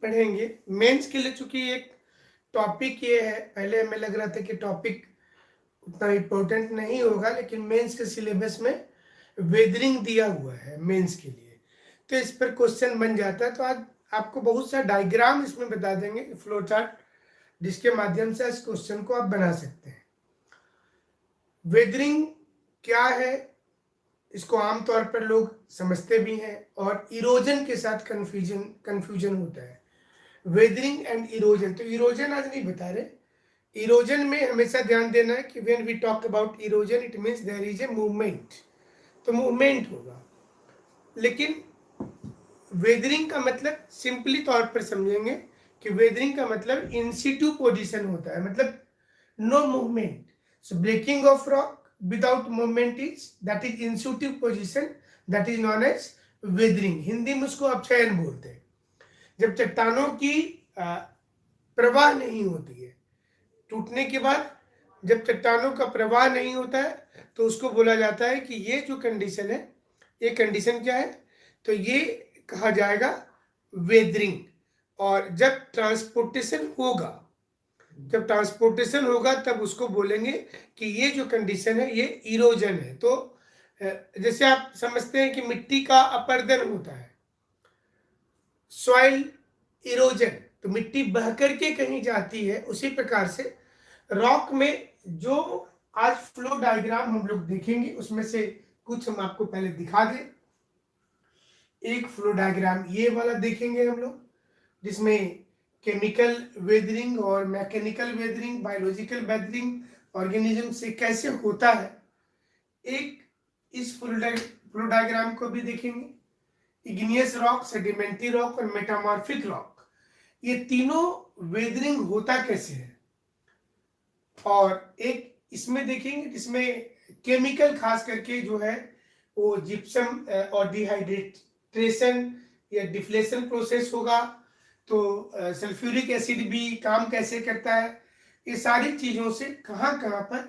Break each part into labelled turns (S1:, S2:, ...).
S1: पढ़ेंगे मेंस के लिए। चूंकि एक टॉपिक ये है, पहले हमें लग रहा था कि टॉपिक उतना इम्पोर्टेंट नहीं होगा, लेकिन मेंस के सिलेबस में वेदरिंग दिया हुआ है मेंस के लिए, तो इस पर क्वेश्चन बन जाता है। तो आज आपको बहुत सा डायग्राम इसमें बता देंगे, फ्लो चार्ट, जिसके माध्यम से इस क्वेश्चन को आप बना सकते हैं। वेदरिंग क्या है, इसको आमतौर पर लोग समझते भी हैं, और इरोजन के साथ कंफ्यूजन होता है। वेदरिंग एंड इरोजन, तो इरोजन आज नहीं बता रहे। इरोजन में हमेशा ध्यान देना है कि when we talk about erosion it means there is a movement, तो मूवमेंट होगा। लेकिन वेदरिंग का मतलब सिंपली तौर पर समझेंगे कि वेदरिंग का मतलब इन सिटू पोजीशन होता है, मतलब no movement. So breaking of rock without movement that is in situ position, that is known as weathering. Hindi में उसको अपचयन बोलते हैं। जब चट्टानों की प्रवाह नहीं होती है, टूटने के बाद जब चट्टानों का प्रवाह नहीं होता है, तो उसको बोला जाता है कि ये जो कंडीशन है, ये कंडीशन क्या है, तो ये कहा जाएगा वेदरिंग। और जब ट्रांसपोर्टेशन होगा, तब उसको बोलेंगे कि ये जो कंडीशन है ये इरोजन है। तो जैसे आप समझते हैं कि मिट्टी का अपर्दन होता है, सॉइल इरोजन, तो मिट्टी बह करके कहीं जाती है, उसी प्रकार से रॉक में जो आज फ्लो डायग्राम हम लोग देखेंगे, उसमें से कुछ हम आपको पहले दिखा दें। एक फ्लो डायग्राम ये वाला देखेंगे हम लोग, जिसमें केमिकल वेदरिंग और mechanical weathering, biological weathering organism से कैसे होता है। एक इस फ्लो डायग्राम को भी देखेंगे। इग्नियस रॉक, सेडिमेंट्री रॉक और मेटामॉर्फिक रॉक, ये तीनों वेदरिंग होता कैसे है। और एक इसमें देखेंगे जिसमें केमिकल खास करके जो है वो जिप्सम और डिहाइड्रेशन या डिफ्लेशन प्रोसेस होगा। तो सल्फ्यूरिक एसिड भी काम कैसे करता है, ये सारी चीजों से कहाँ कहाँ पर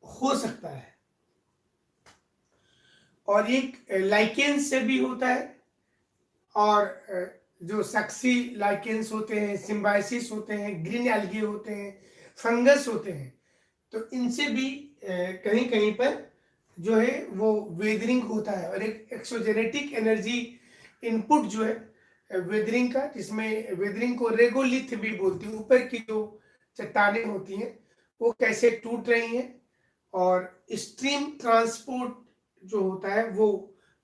S1: हो सकता है। और एक लाइकेंस से भी होता है, और जो सक्सी लाइकेंस होते हैं, सिम्बाइसिस होते हैं, ग्रीन एल्गी होते हैं, फंगस होते हैं, तो इनसे भी कहीं कहीं पर जो है वो वेदरिंग होता है। और एक एक्सोजेनेटिक एनर्जी इनपुट जो है वेदरिंग का, जिसमें वेदरिंग को रेगोलिथ भी बोलती है। ऊपर की जो चट्टानें होती हैं वो कैसे टूट रही हैं, और स्ट्रीम ट्रांसपोर्ट जो होता है वो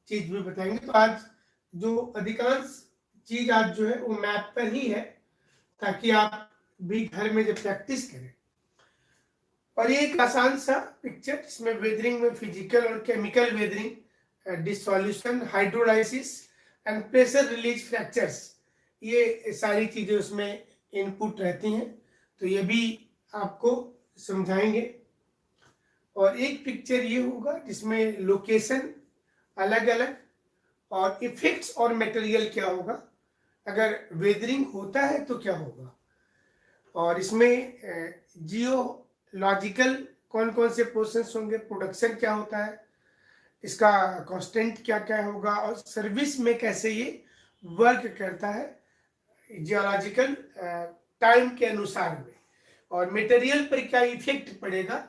S1: चीज भी बताएंगे। तो आज जो अधिकांश चीज आज जो है वो मैप पर ही है, ताकि आप भी घर में जब प्रैक्टिस करें। और ये एक आसान सा पिक्चर, जिसमें वेदरिंग में फिजिकल और chemical weathering, dissolution, hydrolysis and pressure release fractures, ये सारी चीजें उसमें इनपुट रहती हैं। तो ये भी आपको समझाएंगे। और एक पिक्चर ये होगा जिसमें लोकेशन अलग अलग, और इफेक्ट्स और मटेरियल क्या होगा, अगर वेदरिंग होता है तो क्या होगा। और इसमें जियोलॉजिकल कौन कौन से प्रोसेस होंगे, प्रोडक्शन क्या होता है, इसका कांस्टेंट क्या क्या होगा, और सर्विस में कैसे ये वर्क करता है जियोलॉजिकल टाइम के अनुसार में, और मटेरियल पर क्या इफेक्ट पड़ेगा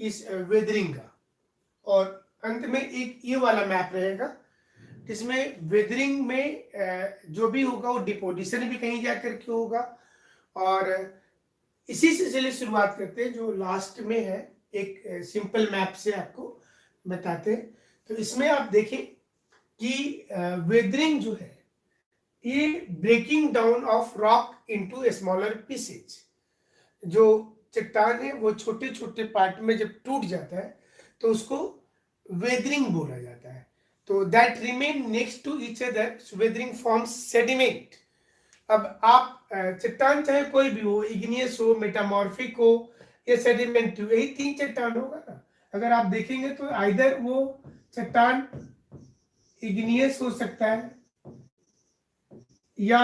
S1: इस वेदरिंग का। और अंत में एक ये वाला मैप रहेगा, जिसमें वेदरिंग में जो भी होगा वो डिपोजिशन भी कहीं जाकर के होगा। और इसी से चलिए शुरुआत करते हैं, जो लास्ट में है एक सिंपल मैप से आपको बताते हैं। तो इसमें आप देखें कि वेदरिंग जो है ये breaking down of rock into smaller pieces. जो चट्टान है वो छोटे छोटे पार्ट में जब टूट जाता है तो उसको वेदरिंग बोला जाता है। तो that remain next to each other, weathering forms sediment. अब आप चट्टान चाहे कोई भी हो, इग्नियस हो, मेटामॉर्फिक हो या सेडिमेंट हो, यही तीन चट्टान होगा ना। अगर आप देखेंगे तो आइदर वो चट्टान इग्नियस हो सकता है या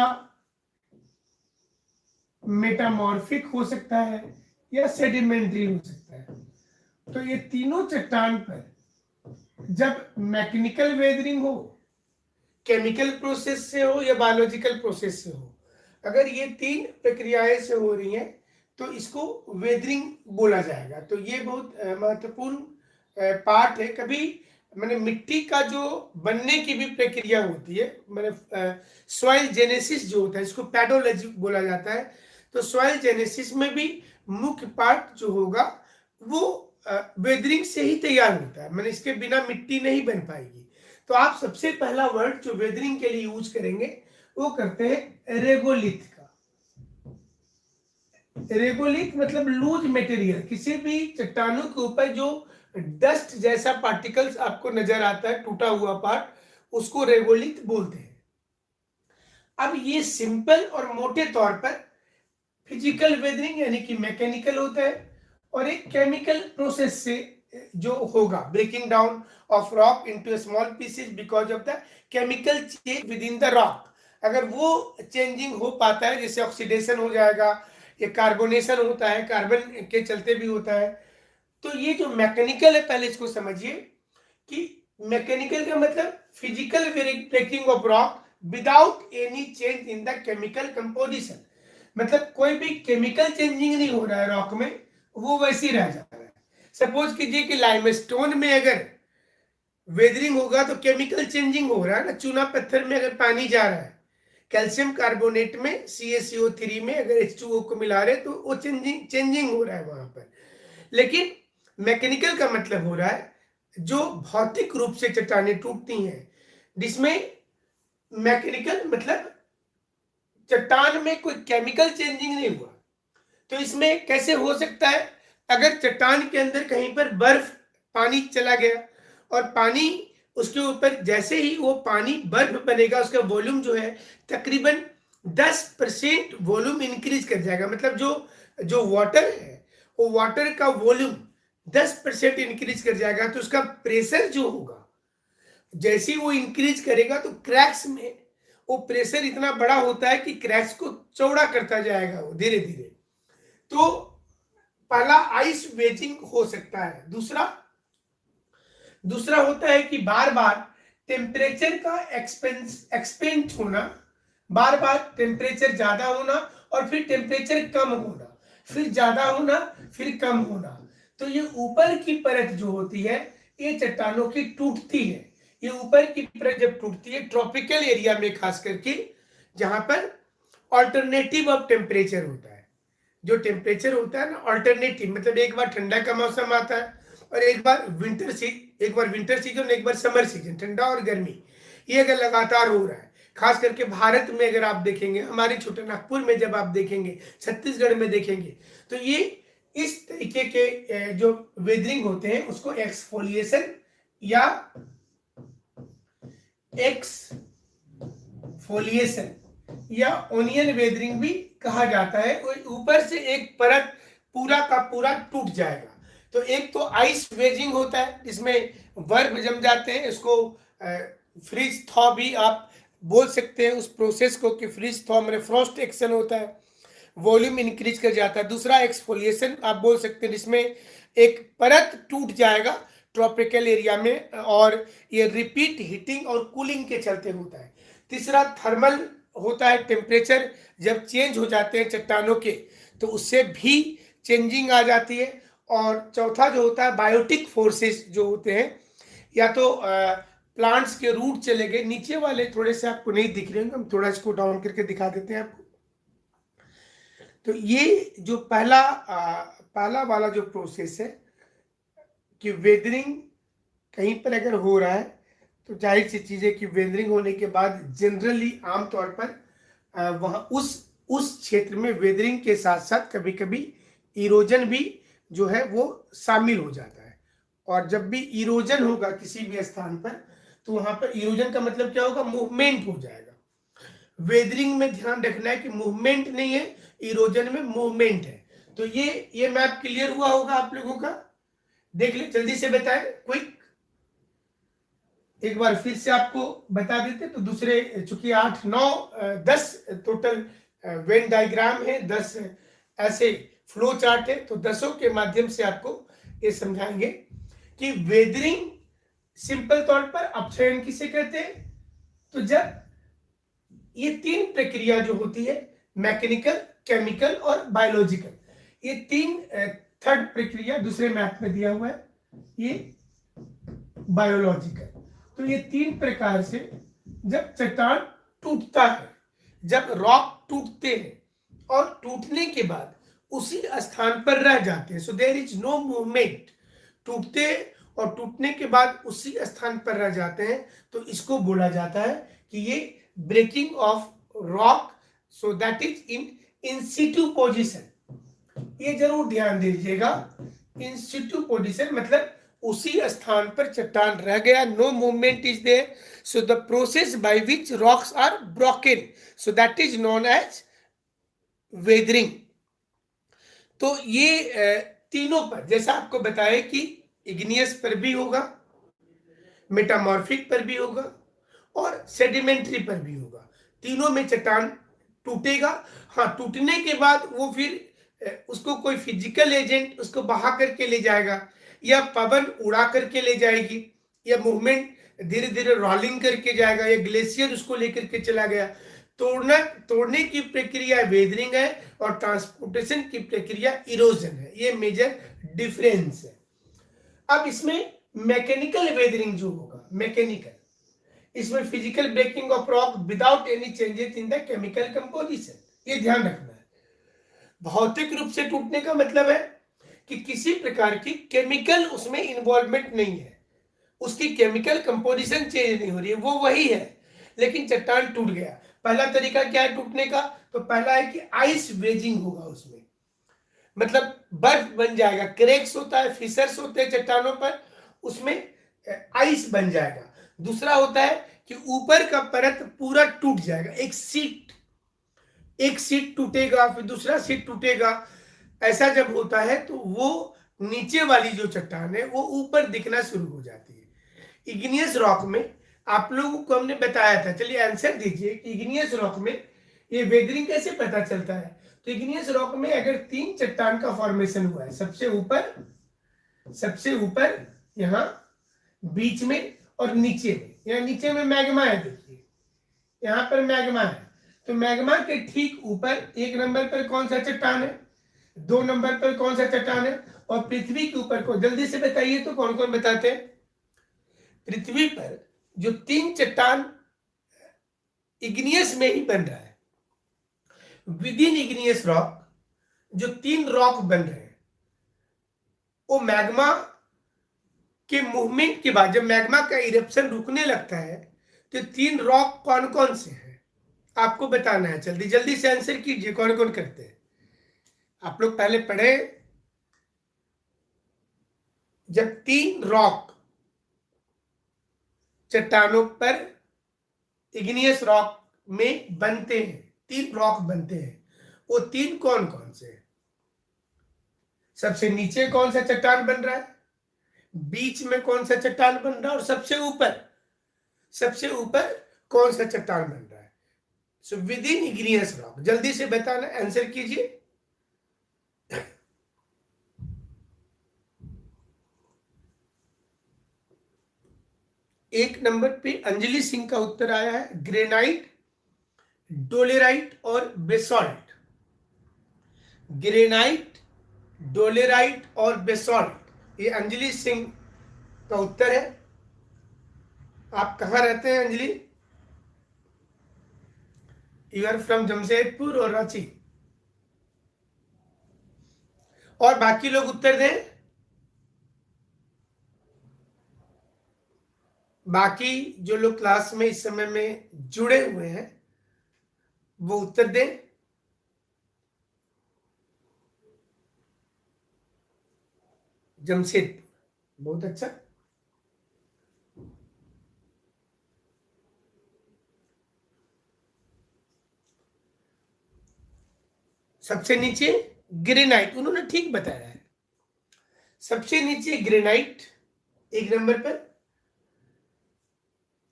S1: मेटामॉर्फिक हो सकता है या सेडिमेंट्री हो सकता है। तो ये तीनों चट्टान पर जब मैकेनिकल वेदरिंग हो, केमिकल प्रोसेस से हो या बायोलॉजिकल प्रोसेस से हो, अगर ये 3 प्रक्रियाएं से हो रही हैं तो इसको वेदरिंग बोला जाएगा। तो ये बहुत महत्वपूर्ण पार्ट है। कभी मैंने मिट्टी का जो बनने की भी प्रक्रिया होती है, मैंने सॉइल जेनेसिस जो होता है इसको पैडोलॉजी बोला जाता है। तो सॉइल जेनेसिस में भी मुख्य पार्ट जो होगा वो वेदरिंग से ही तैयार होता है। मैंने इसके बिना मिट्टी नहीं बन पाएगी। तो आप सबसे पहला वर्ड जो वेदरिंग के लिए यूज करेंगे वो करते हैं रेगोलिथ का। रेगोलिथ मतलब लूज मटेरियल, किसी भी चट्टानों के ऊपर जो डस्ट जैसा पार्टिकल्स आपको नजर आता है, टूटा हुआ पार्ट, उसको रेगोलिथ बोलते हैं। अब ये सिंपल और मोटे तौर पर फिजिकल वेदरिंग यानी कि मैकेनिकल होता है, और एक केमिकल प्रोसेस से जो होगा, breaking down of rock into small pieces because of the chemical change within the rock. अगर वो चेंजिंग हो पाता है, जैसे ऑक्सीडेशन हो जाएगा, ये कार्बोनेशन होता है, कार्बन के चलते भी होता है। तो ये जो मैकेनिकल है, पहले इसको समझिए कि मैकेनिकल का मतलब physical breaking of rock without any change in the chemical composition. मतलब कोई भी केमिकल चेंजिंग नहीं हो रहा है रॉक में, वो वैसे ही रह जा रहा है। सपोज कीजिए कि लाइमस्टोन में अगर वेदरिंग होगा तो केमिकल चेंजिंग हो रहा है ना। चूना पत्थर में अगर पानी जा रहा है, कैल्शियम कार्बोनेट में CaCO3 में अगर H2O को मिला रहे तो वो चेंजिंग हो रहा है वहां पर। लेकिन मैकेनिकल का मतलब हो रहा है जो भौतिक रूप से चट्टानें टूटती हैं, जिसमें मैकेनिकल मतलब चट्टान में कोई केमिकल चेंजिंग नहीं हुआ। तो इसमें कैसे हो सकता है, अगर चट्टान के अंदर कहीं पर बर्फ पानी चला गया और पानी उसके ऊपर, जैसे ही वो पानी बर्फ बनेगा उसका वॉल्यूम जो है तकरीबन 10% वॉल्यूम इंक्रीज कर जाएगा। मतलब जो वाटर है वो वाटर का वॉल्यूम 10% इंक्रीज कर जाएगा। तो उसका प्रेशर जो होगा, जैसे ही वो इंक्रीज करेगा तो क्रैक्स में वो प्रेशर इतना बड़ा होता है कि क्रैक्स को चौड़ा करता जाएगा वो धीरे धीरे। तो पहला आइस वेजिंग हो सकता है। दूसरा होता है कि बार बार टेम्परेचर का एक्सपेंड होना, बार बार टेम्परेचर ज्यादा होना और फिर टेम्परेचर कम होना, फिर ज्यादा होना, फिर कम होना। तो ये ऊपर की परत जो होती है ये चट्टानों की टूटती है। ये ऊपर की परत जब टूटती है ट्रॉपिकल एरिया में, खास करके जहां पर ऑल्टरनेटिव ऑफ टेम्परेचर होता है। जो टेम्परेचर होता है ना ऑल्टरनेटिव, मतलब एक बार ठंडा का मौसम आता है और एक बार विंटर सीजन, एक बार समर सीजन, ठंडा और गर्मी, ये अगर लगातार हो रहा है, खास करके भारत में अगर आप देखेंगे, हमारे छोटे नागपुर में जब आप देखेंगे, छत्तीसगढ़ में देखेंगे, तो ये इस तरीके के जो वेदरिंग होते हैं उसको एक्सफोलिएशन या ओनियन वेदरिंग भी कहा जाता है। ऊपर से एक परत पूरा का पूरा टूट जाएगा। तो एक तो आइस वेजिंग होता है जिसमें बर्फ जम जाते हैं, इसको फ्रीज थॉ भी आप बोल सकते हैं उस प्रोसेस को, कि फ्रीज थॉ में फ्रॉस्ट एक्शन होता है, वॉल्यूम इंक्रीज कर जाता है। दूसरा एक्सफोलिएशन आप बोल सकते हैं जिसमें एक परत टूट जाएगा ट्रॉपिकल एरिया में, और ये रिपीट हीटिंग और कूलिंग के चलते होता है। तीसरा थर्मल होता है, टेम्परेचर जब चेंज हो जाते हैं चट्टानों के तो उससे भी चेंजिंग आ जाती है। और चौथा जो होता है बायोटिक फोर्सेस जो होते हैं, या तो प्लांट्स के रूट चले गए, नीचे वाले थोड़े से आपको नहीं दिख रहे होंगे, हम थोड़ा इसको डाउन करके दिखा देते हैं आपको। तो ये जो पहला वाला जो प्रोसेस है कि वेदरिंग कहीं पर अगर हो रहा है तो जाहिर सी चीज है कि वेदरिंग होने के बाद जनरली आमतौर पर वहां उस क्षेत्र में वेदरिंग के साथ साथ कभी कभी इरोजन भी जो है वो शामिल हो जाता है। और जब भी इरोजन होगा किसी भी स्थान पर तो वहां पर इरोजन का मतलब क्या होगा, मूवमेंट हो जाएगा। वेदरिंग में ध्यान रखना है कि मूवमेंट नहीं है, इरोजन में मूवमेंट है। तो ये मैप क्लियर हुआ होगा आप लोगों का, देख ले जल्दी से बताएं क्विक, एक बार फिर से आपको बता देते। तो दूसरे चूंकि 8, 9, 10 टोटल वेन डायग्राम है, 10 ऐसे फ्लो चार्ट है, तो 10 के माध्यम से आपको ये समझाएंगे कि वेदरिंग सिंपल तौर पर अपक्षयन किसे कहते हैं। तो जब ये 3 प्रक्रिया जो होती है, मैकेनिकल, केमिकल और बायोलॉजिकल। ये तीन थर्ड प्रक्रिया दूसरे मैप में दिया हुआ है, ये बायोलॉजिकल। तो ये तीन प्रकार से जब चट्टान टूटता है, जब रॉक टूटते हैं और टूटने के बाद उसी स्थान पर रह जाते हैं, so there is no movement, टूटते और टूटने के बाद उसी स्थान पर रह जाते हैं, तो इसको बोला जाता है कि ये breaking of rock, so that is in situ position. ये जरूर ध्यान दीजिएगा, इन सिटू पोजिशन मतलब उसी स्थान पर चट्टान रह गया, no movement is there, so the process by which rocks are broken, so that is known as weathering. तो ये तीनों पर, जैसा आपको बताया कि इग्नियस पर भी होगा, मेटामॉर्फिक पर भी होगा और सेडिमेंट्री पर भी होगा, तीनों में चट्टान टूटेगा। हाँ, टूटने के बाद वो फिर उसको कोई फिजिकल एजेंट उसको बहा करके ले जाएगा, या पवन उड़ा करके ले जाएगी, या मूवमेंट धीरे धीरे रोलिंग करके जाएगा, या ग्लेशियर उसको लेकर के चला गया। तोड़ने की प्रक्रिया वेदरिंग है और ट्रांसपोर्टेशन की प्रक्रिया इरोजन है। ये मेजर डिफरेंस है। अब इसमें मैकेनिकल वेदरिंग जो होगा, मैकेनिकल, इसमें physical breaking of rock without any changes in the chemical composition, ये ध्यान रखना है। भौतिक रूप से टूटने का मतलब है कि किसी प्रकार की केमिकल उसमें इन्वॉल्वमेंट नहीं है, उसकी केमिकल कंपोजिशन चेंज नहीं हो रही है, वो वही है, लेकिन चट्टान टूट गया। पहला तरीका क्या है टूटने का? तो पहला है कि आइस वेजिंग होगा, उसमें मतलब बर्फ बन जाएगा, क्रैक्स होता है, फिशर्स होते हैं चट्टानों पर, उसमें आइस बन जाएगा। दूसरा होता है कि ऊपर का परत पूरा टूट जाएगा, एक सीट टूटेगा, फिर दूसरा सीट टूटेगा। ऐसा जब होता है तो वो नीचे वाली जो चट्टान है वो ऊपर दिखना शुरू हो जाती है। इग्नियस रॉक में आप लोगों को हमने बताया था, चलिए आंसर दीजिए कि इग्नियस रॉक में ये वेदरिंग कैसे पता चलता है। तो इग्नियस रॉक में अगर तीन चट्टान का फॉर्मेशन हुआ है, सबसे ऊपर यहाँ, बीच में और नीचे में, यहाँ नीचे में मैग्मा है, देखिए यहाँ पर मैग्मा है, तो मैग्मा के ठीक ऊपर एक नंबर पर कौन सा चट्टान है, 2 नंबर पर कौन सा चट्टान है, और पृथ्वी के ऊपर को जल्दी से बताइए तो कौन कौन बताते हैं। पृथ्वी पर जो तीन चट्टान इग्नियस में ही बन रहा है, विद इन इग्नियस रॉक जो तीन रॉक बन रहे हैं, वो मैग्मा के मूवमेंट के बाद, जब मैग्मा का इरप्शन रुकने लगता है, तो तीन रॉक कौन कौन से हैं आपको बताना है। जल्दी जल्दी से आंसर कीजिए, कौन कौन करते हैं। आप लोग पहले पढ़े, जब तीन रॉक चट्टानों पर इग्नियस रॉक में बनते हैं, तीन रॉक बनते हैं, वो तीन कौन कौन से हैं? सबसे नीचे कौन सा चट्टान बन रहा है, बीच में कौन सा चट्टान बन रहा है, और सबसे ऊपर कौन सा चट्टान बन रहा है। So with in igneous rock, जल्दी से बताना, आंसर कीजिए। एक नंबर पे अंजलि सिंह का उत्तर आया है, ग्रेनाइट, डोलेराइट और बेसॉल्ट। ग्रेनाइट, डोलेराइट और बेसॉल्ट, ये अंजलि सिंह का उत्तर है। आप कहाँ रहते हैं Anjali? You are from Jamshedpur और रांची। और बाकी लोग उत्तर दें, बाकी जो लोग क्लास में इस समय में जुड़े हुए हैं वो उत्तर दें। जमशेदपुर, बहुत अच्छा। सबसे नीचे ग्रेनाइट, उन्होंने ठीक बताया है, सबसे नीचे ग्रेनाइट एक नंबर पर।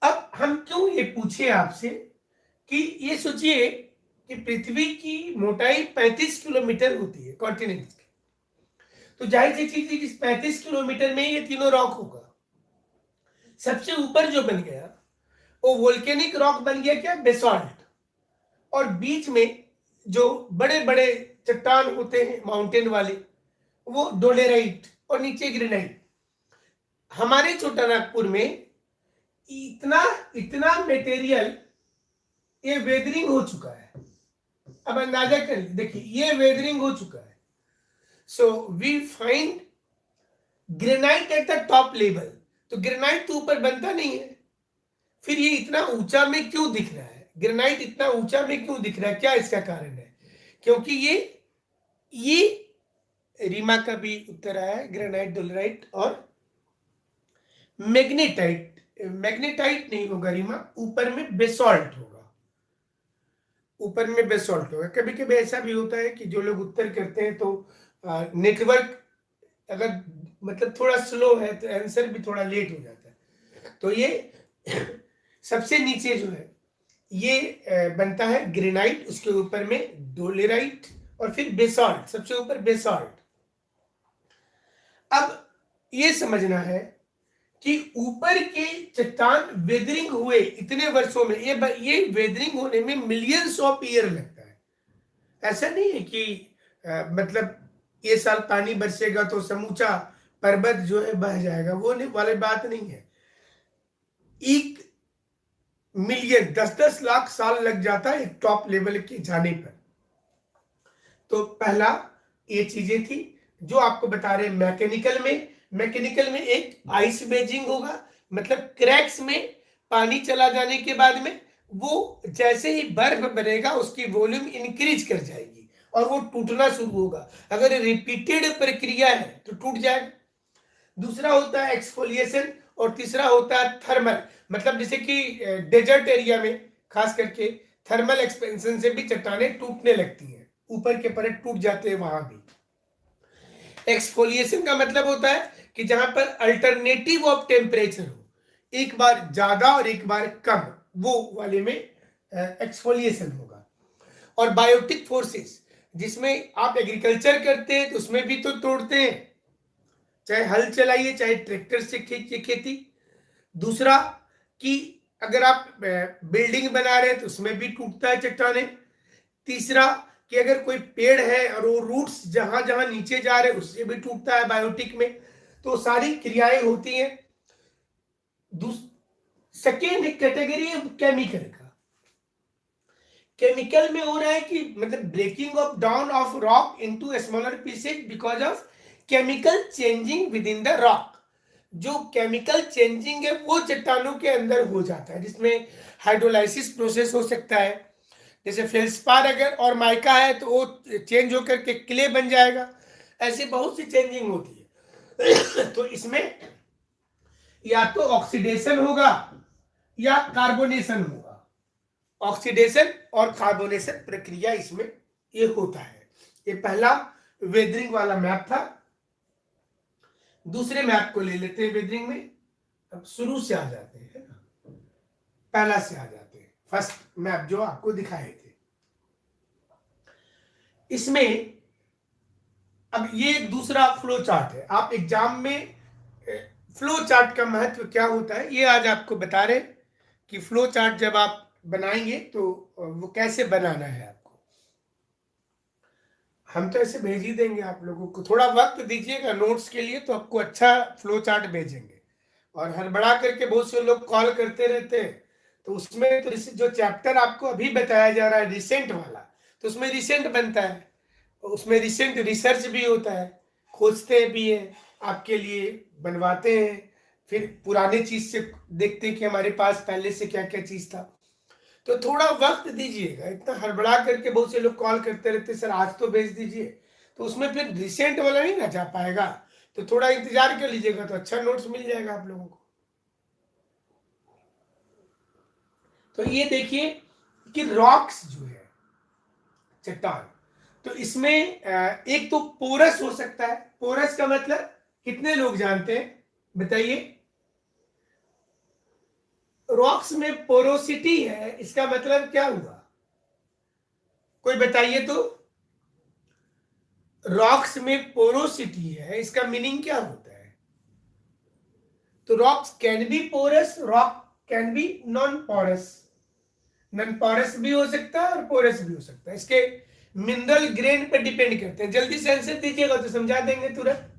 S1: अब हम क्यों ये पूछे आपसे कि ये सोचिए कि पृथ्वी की मोटाई 35 किलोमीटर होती है कॉन्टिनेंट की, तो जाहिर सी चीज इस 35 किलोमीटर में ये तीनों रॉक होगा। सबसे ऊपर जो बन गया वो वोल्केनिक रॉक बन गया, क्या? बेसॉल्ट। और बीच में जो बड़े बड़े चट्टान होते हैं माउंटेन वाले, वो डोलेराइट और नीचे ग्रेनाइट। हमारे छोटा नागपुर में इतना इतना मटेरियल ये वेदरिंग हो चुका है। अब अंदाजा कर देखिए, ये वेदरिंग हो चुका है। So we find granite at the top level. तो ग्रेनाइट तो ऊपर बनता नहीं है, फिर ये इतना ऊंचा में क्यों दिख रहा है? ग्रेनाइट इतना ऊंचा में क्यों दिख रहा है? क्या इसका कारण है? क्योंकि ये रीमा का भी उत्तर आया है, ग्रेनाइट, डोलेराइट और मैग्नेटाइट। मैग्नेटाइट नहीं होगा रीमा, ऊपर में बेसॉल्ट होगा, ऊपर में बेसॉल्ट होगा। कभी कभी ऐसा भी होता है कि जो लोग उत्तर करते हैं तो नेटवर्क अगर मतलब थोड़ा स्लो है तो आंसर भी थोड़ा लेट हो जाता है। तो ये सबसे नीचे जो है ये बनता है ग्रेनाइट, उसके ऊपर में डोलेराइट और फिर बेसॉल्ट, सबसे ऊपर बेसॉल्ट। अब ये समझना है कि ऊपर के चट्टान वेदरिंग हुए इतने वर्षों में, ये वेदरिंग होने में मिलियंस ऑफ ईयर लगता है। ऐसा नहीं है कि मतलब ये साल पानी बरसेगा तो समूचा पर्वत जो है बह जाएगा, वो नहीं वाली बात नहीं है। 1 मिलियन 10-10 लाख साल लग जाता है एक टॉप लेवल के जाने पर। तो पहला ये चीजें थी जो आपको बता रहे। मैकेनिकल में एक आइस बेजिंग होगा, मतलब क्रैक्स में पानी चला जाने के बाद में वो जैसे ही बर्फ बनेगा उसकी वॉल्यूम इंक्रीज कर जाएगी और वो टूटना शुरू होगा। अगर रिपीटेड प्रक्रिया है तो टूट जाएगा। दूसरा होता है एक्सफोलिएशन और तीसरा होता है थर्मल, मतलब जैसे कि डेजर्ट एरिया में खास करके थर्मल एक्सपेंशन से भी चट्टानें टूटने लगती हैं, ऊपर के परत टूट जाते हैं वहां भी। एक्सफोलिएशन का मतलब होता है कि जहां पर अल्टरनेटिव ऑफ टेम्परेचर हो, एक बार ज्यादा और एक बार कम, वो वाले में एक्सफोलिएशन होगा। और बायोटिक फोर्सेस, जिसमें आप एग्रीकल्चर करते हैं तो उसमें भी तो तोड़ते हैं, चाहे हल चलाइए चाहे ट्रैक्टर से खेती। दूसरा कि अगर आप बिल्डिंग बना रहे हैं तो उसमें भी टूटता है चट्टाने। तीसरा कि अगर कोई पेड़ है और वो रूट्स जहां जहां नीचे जा रहे हैं उससे भी टूटता है बायोटिक में। तो सारी क्रियाएं होती हैं। सेकेंड कैटेगरी है केमिकल का। केमिकल में हो रहा है कि मतलब breaking of down of rock into smaller pieces because of chemical changing within the rock. जो केमिकल चेंजिंग है वो चट्टानों के अंदर हो जाता है, जिसमें हाइड्रोलाइसिस प्रोसेस हो सकता है। जैसे फेल्सपार अगर और माइका है तो वो चेंज होकर के क्ले बन जाएगा। ऐसी बहुत सी चेंजिंग होती है। तो इसमें या तो ऑक्सीडेशन होगा या कार्बोनेशन होगा। ऑक्सीडेशन और कार्बोनेशन प्रक्रिया इसमें ये होता है। ये पहला वेदरिंग वाला मैप था। दूसरे मैप को ले लेते हैं वेदरिंग में। अब शुरू से आ जाते हैं, है ना, पहला से आ जाते हैं। फर्स्ट मैप जो आपको दिखाए थे, इसमें अब ये एक दूसरा फ्लो चार्ट है। आप एग्जाम में फ्लो चार्ट का महत्व क्या होता है ये आज आपको बता रहे कि फ्लो चार्ट जब आप बनाएंगे तो वो कैसे बनाना है आपको। हम तो ऐसे भेज ही देंगे आप लोगों को, थोड़ा वक्त दीजिएगा नोट्स के लिए तो आपको अच्छा फ्लो चार्ट भेजेंगे। और हड़बड़ा करके बहुत से लोग कॉल करते रहते हैं, तो उसमें तो जो चैप्टर आपको अभी बताया जा रहा है रिसेंट वाला, तो उसमें रिसेंट बनता है, उसमें रिसेंट रिसर्च भी होता है, खोजते भी हैं आपके लिए, बनवाते हैं, फिर पुराने चीज से देखते हैं कि हमारे पास पहले से क्या क्या चीज था। तो थोड़ा वक्त दीजिएगा, इतना हड़बड़ा करके बहुत से लोग कॉल करते रहते सर आज तो भेज दीजिए, तो उसमें फिर रिसेंट वाला नहीं ना जा पाएगा। तो थोड़ा इंतजार कर लीजिएगा तो अच्छा नोट्स मिल जाएगा आप लोगों को। तो ये देखिए कि रॉक्स जो है चट्टान, तो इसमें एक तो पोरस हो सकता है। पोरस का मतलब कितने लोग जानते हैं बताइए? रॉक्स में पोरोसिटी है, इसका मतलब क्या हुआ कोई बताइए तो? रॉक्स में पोरोसिटी है, इसका मीनिंग क्या होता है? तो rocks can be porous, rock can be non porous. Non porous भी हो सकता है और पोरस भी हो सकता है। इसके मिनरल ग्रेन पर डिपेंड करते हैं। जल्दी से आंसर दीजिएगा तो समझा देंगे तुरंत।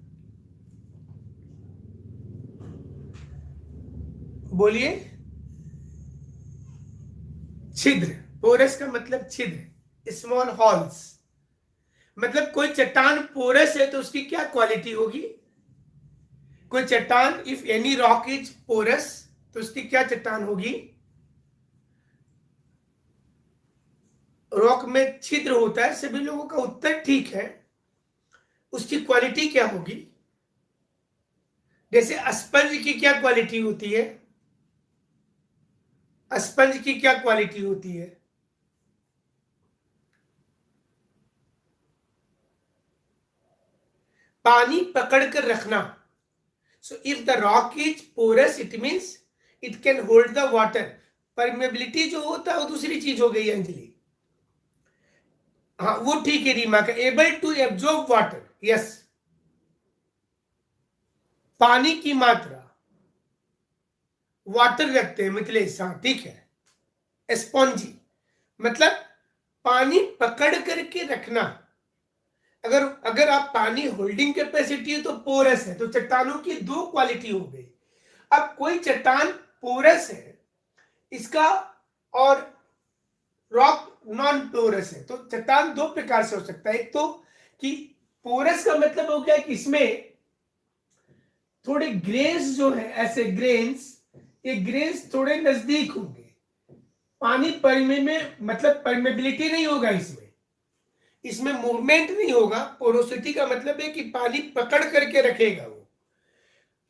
S1: बोलिए। छिद्र, पोरस का मतलब छिद्र, स्मॉल हॉल्स। मतलब कोई चट्टान पोरस है तो उसकी क्या क्वालिटी होगी? कोई चट्टान, if any rock is porous, तो उसकी क्या चट्टान होगी? रॉक में छिद्र होता है। सभी लोगों का उत्तर ठीक है। उसकी क्वालिटी क्या होगी? जैसे स्पंज की क्या क्वालिटी होती है? स्पंज की क्या क्वालिटी होती है? पानी पकड़ कर रखना। So if the rock is porous it means it can hold the water. Permeability जो होता है वो दूसरी चीज हो गई अंजलि। हाँ वो ठीक है रीमा का, able to absorb water, yes. पानी की मात्रा, वाटर रखते हैं मिथिलेश, हाँ ठीक है। स्पॉन्जी मतलब पानी पकड़ करके रखना। अगर अगर आप पानी होल्डिंग कैपेसिटी है तो पोरस है, तो चट्टानों की दो क्वालिटी हो गई। अब कोई चट्टान पोरस है इसका, और रॉक नॉन पोरस है, तो चट्टान दो प्रकार से हो सकता है। एक तो कि पोरस का मतलब हो गया कि इसमें थोड़े ग्रेन्स जो है, ऐसे ग्रेन्स, ये ग्रेन्स थोड़े नजदीक होंगे। पानी परमे में मतलब परमेबिलिटी नहीं होगा इसमें, इसमें मूवमेंट नहीं होगा। पोरोसिटी का मतलब है कि पानी पकड़ करके रखेगा वो।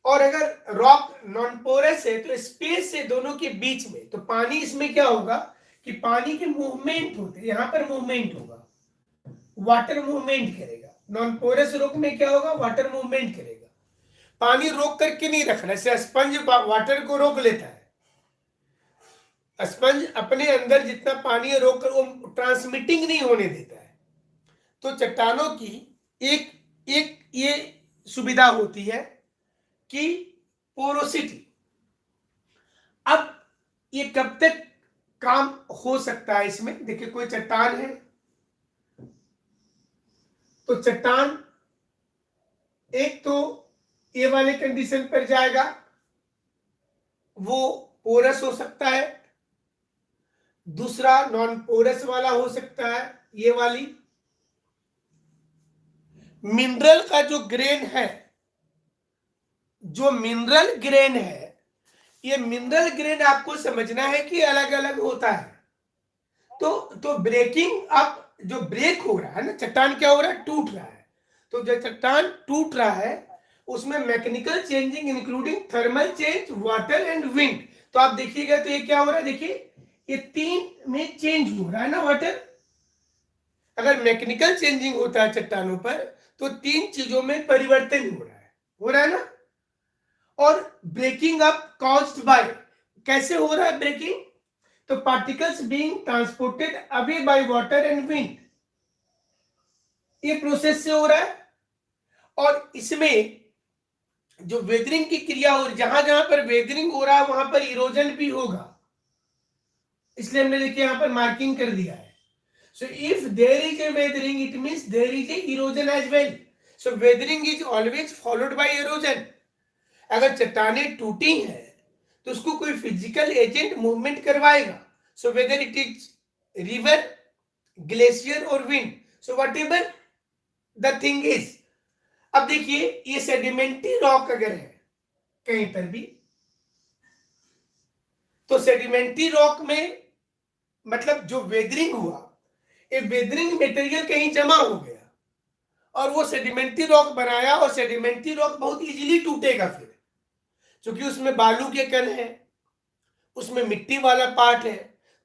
S1: और अगर रॉक नॉन पोरस है तो स्पेस है दोनों के बीच में, तो पानी इसमें क्या होगा कि पानी के मूवमेंट होते हैं, यहां पर मूवमेंट होगा, वाटर मूवमेंट करेगा। नॉन पोरस रॉक में क्या होगा? वाटर मूवमेंट करेगा। पानी रोक करके नहीं रखना, जैसे स्पंज वाटर को रोक लेता है। स्पंज अपने अंदर जितना पानी रोक कर वो ट्रांसमिटिंग नहीं होने देता है। तो चट्टानों की एक एक ये सुविधा होती है कि पोरोसिटी। अब ये कब तक काम हो सकता है इसमें? देखिए कोई चट्टान है, तो चट्टान एक तो ये वाले कंडीशन पर जाएगा, वो पोरस हो सकता है। दूसरा नॉन पोरस वाला हो सकता है, ये वाली। मिनरल का जो ग्रेन है, जो मिनरल ग्रेन है, ये मिनरल ग्रेन आपको समझना है कि अलग अलग होता है। तो ब्रेकिंग अप, जो ब्रेक हो रहा है ना, चट्टान क्या हो रहा है? टूट रहा है। तो जो चट्टान टूट रहा है उसमें mechanical changing including thermal change, water and wind. तो आप देखिएगा तो ये क्या हो रहा है, देखिए ये तीन में चेंज हो रहा है ना वाटर। अगर मैकेनिकल चेंजिंग होता है चट्टानों पर तो तीन चीजों में परिवर्तन हो रहा है ना। और ब्रेकिंग अप कॉज्ड बाय, कैसे हो रहा है ब्रेकिंग? तो particles being transported away by water and wind, ये प्रोसेस से हो रहा है। और इसमें जो वेदरिंग की क्रिया हो, जहां जहां पर वेदरिंग हो रहा है वहां पर इरोजन भी होगा, इसलिए हमने देखिए यहां पर मार्किंग कर दिया है। So if there is a weathering, it means there is a erosion as well. So weathering is always followed by erosion. अगर चट्टानें टूटी हैं तो उसको कोई फिजिकल एजेंट मूवमेंट करवाएगा। So whether it is river, glacier और wind, so whatever the thing is. अब देखिए ये सेडिमेंट्री रॉक अगर है कहीं पर भी, तो सेडिमेंट्री रॉक में मतलब जो वेदरिंग हुआ, ये वेदरिंग मटेरियल कहीं जमा हो गया और वो सेडिमेंट्री रॉक बनाया, और सेडिमेंट्री रॉक बहुत इजीली टूटेगा फिर, क्योंकि उसमें बालू के कण है, उसमें मिट्टी वाला पार्ट है,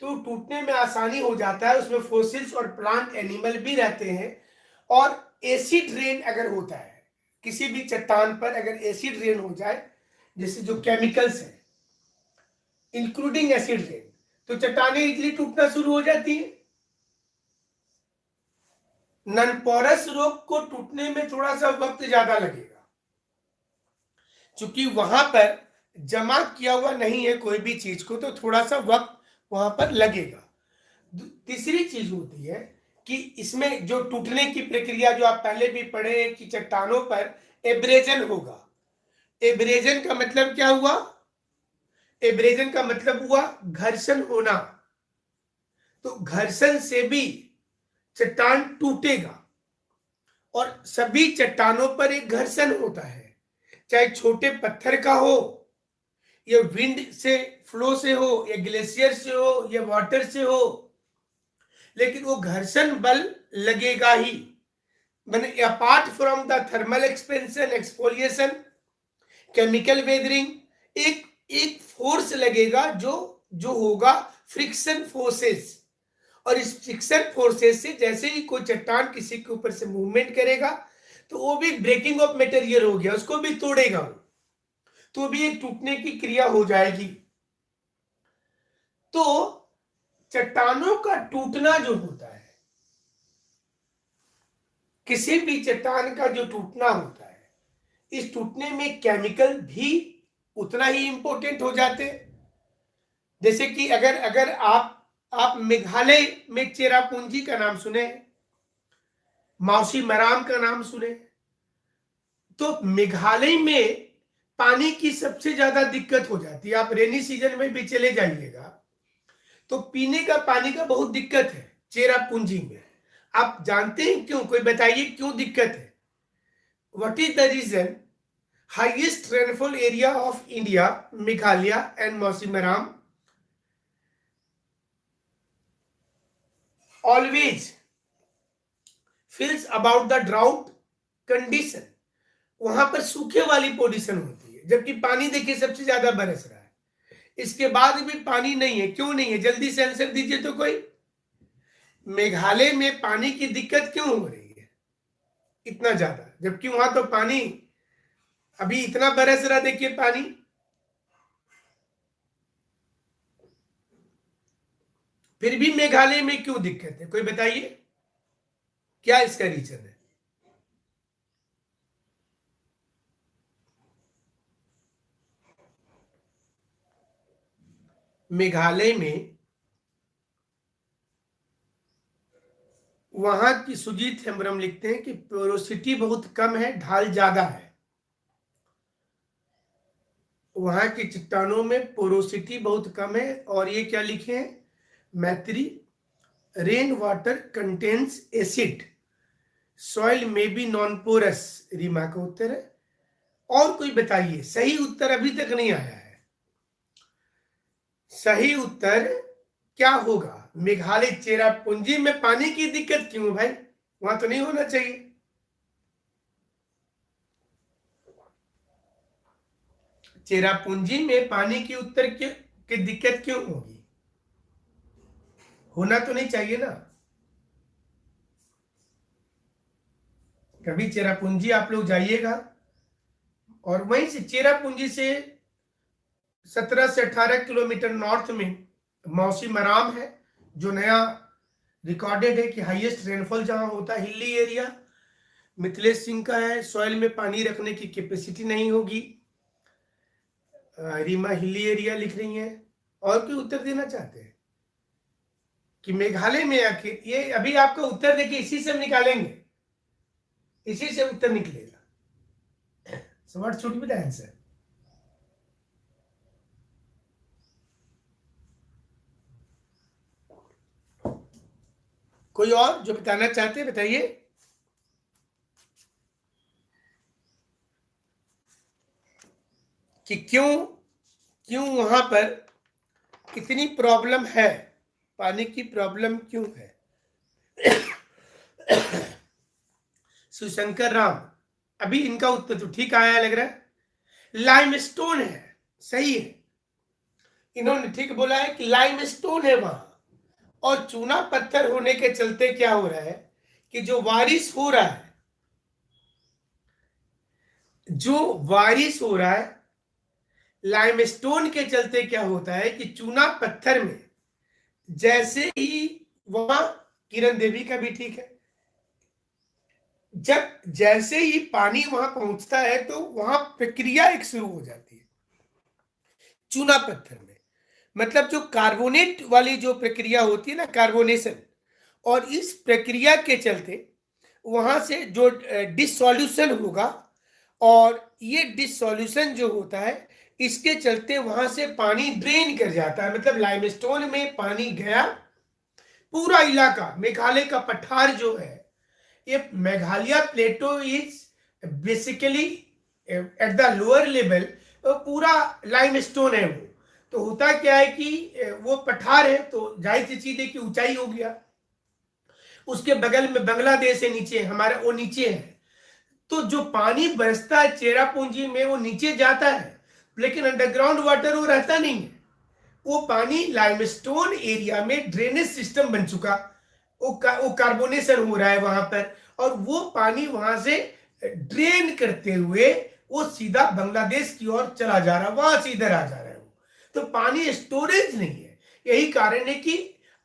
S1: तो टूटने में आसानी हो जाता है। उसमें फोसिल्स और प्लांट एनिमल भी रहते हैं। और एसिड रेन अगर होता है किसी भी चट्टान पर, अगर एसिड रेन हो जाए, जैसे जो केमिकल्स है इंक्लूडिंग एसिड रेन, तो चट्टानें इजीली टूटना शुरू हो जाती है। नॉन पोरस रॉक को टूटने में थोड़ा सा वक्त ज्यादा लगेगा, क्योंकि वहां पर जमा किया हुआ नहीं है कोई भी चीज को, तो थोड़ा सा वक्त वहां पर लगेगा। तीसरी चीज होती है कि इसमें जो टूटने की प्रक्रिया जो आप पहले भी पढ़े कि चट्टानों पर एब्रेजन होगा। एब्रेजन का मतलब क्या हुआ? एब्रेजन का मतलब हुआ घर्षण होना। तो घर्षण से भी चट्टान टूटेगा, और सभी चट्टानों पर एक घर्षण होता है, चाहे छोटे पत्थर का हो, या विंड से फ्लो से हो, या ग्लेशियर से हो, या वाटर से हो, लेकिन वो घर्षण बल लगेगा ही। मैंने apart from the thermal expansion, exfoliation, chemical weathering, एक एक फोर्स लगेगा जो होगा फ्रिक्शन फोर्सेस। और इस फ्रिक्शन फोर्सेस से जैसे ही कोई चट्टान किसी के ऊपर से मूवमेंट करेगा तो वो भी ब्रेकिंग ऑफ मटेरियल हो गया, उसको भी तोड़ेगा वो, तो भी एक टूटने की क्रिया हो जाएगी। तो चट्टानों का टूटना जो होता है, किसी भी चट्टान का जो टूटना होता है, इस टूटने में केमिकल भी उतना ही इंपॉर्टेंट हो जाते हैं। जैसे कि अगर आप मेघालय में चेरापूंजी का नाम सुने, मौसी मराम का नाम सुने, तो मेघालय में पानी की सबसे ज्यादा दिक्कत हो जाती है। आप रेनी सीजन में भी चले जाइएगा तो पीने का पानी का बहुत दिक्कत है चेरापूंजी में। आप जानते हैं क्यों? कोई बताइए क्यों दिक्कत है? What is the reason? Highest rainfall area of India, Meghalaya and Mawsynram, always feels about the drought condition। वहां पर सूखे वाली पोजीशन होती है, जबकि पानी देखिए सबसे ज्यादा बरस रहा है, इसके बाद भी पानी नहीं है। क्यों नहीं है? जल्दी से आंसर दीजिए तो कोई। मेघालय में पानी की दिक्कत क्यों हो रही है इतना ज्यादा, जबकि वहां तो पानी अभी इतना बरस रहा, देखिए पानी। फिर भी मेघालय में क्यों दिक्कत है? कोई बताइए क्या इसका रीजन है? मेघालय में वहां की सुजीत हेम्ब्रम लिखते हैं कि पोरोसिटी बहुत कम है, ढाल ज्यादा है। वहां की चट्टानों में पोरोसिटी बहुत कम है। और ये क्या लिखे हैं मैत्री? Rain water contains acid, soil में बी नॉन पोरस। रीमा का उत्तर है। और कोई बताइए, सही उत्तर अभी तक नहीं आया है। सही उत्तर क्या होगा? मेघालय चेरापूंजी में पानी की दिक्कत क्यों है भाई? वहां तो नहीं होना चाहिए। चेरापूंजी में पानी की उत्तर की दिक्कत क्यों होगी? होना तो नहीं चाहिए ना। कभी चेरापूंजी आप लोग जाइएगा, और वहीं से चेरापूंजी से 17 से 18 किलोमीटर नॉर्थ में मौसी मराम है, जो नया रिकॉर्डेड है कि हाईएस्ट रेनफॉल जहां होता है, हिली एरिया। मिथिलेश सिंह का है, सॉइल में पानी रखने की कैपेसिटी नहीं होगी। रीमा हिली एरिया लिख रही है। और कोई उत्तर देना चाहते हैं कि मेघालय में आखिर? ये अभी आपका उत्तर देखिए, इसी से हम निकालेंगे, इसी से उत्तर निकलेगा। So what should be the answer? कोई और जो बताना चाहते हैं बताइए। कि क्यों वहां पर कितनी प्रॉब्लम है, पानी की प्रॉब्लम क्यों है? सुशंकर राम, अभी इनका उत्तर तो ठीक आया लग रहा है। लाइमस्टोन है, सही है। इन्होंने ठीक बोला है कि लाइमस्टोन है वहां, और चूना पत्थर होने के चलते क्या हो रहा है कि जो बारिश हो रहा है, लाइमस्टोन के चलते क्या होता है कि चूना पत्थर में जैसे ही वहां, किरण देवी का भी ठीक है, जैसे ही पानी वहां पहुंचता है तो वहां प्रक्रिया एक शुरू हो जाती है चूना पत्थर में। मतलब जो कार्बोनेट वाली जो प्रक्रिया होती है ना, कार्बोनेशन, और इस प्रक्रिया के चलते वहां से जो डिसॉल्यूशन होगा, और ये डिसॉल्यूशन जो होता है इसके चलते वहां से पानी ड्रेन कर जाता है, मतलब लाइमस्टोन में पानी गया, पूरा इलाका मेघालय का पठार जो है, ये Meghalaya plateau is basically at the lower level पूरा लाइमस्टोन है वो। तो होता क्या है कि वो पठार है तो जाहिर सी चीज है कि ऊंचाई हो गया, उसके बगल में बांग्लादेश है, नीचे हमारा वो नीचे है, तो जो पानी बरसता है चेरापूंजी में वो नीचे जाता है, लेकिन अंडरग्राउंड वाटर वो रहता नहीं है। वो पानी लाइमस्टोन एरिया में ड्रेनेज सिस्टम बन चुका, वो कार्बोनेशन हो रहा है वहां पर, और वो पानी वहां से ड्रेन करते हुए वो सीधा बांग्लादेश की ओर चला जा रहा है, वहां से इधर आ जा रहा है वो। तो पानी स्टोरेज नहीं है। यही कारण है कि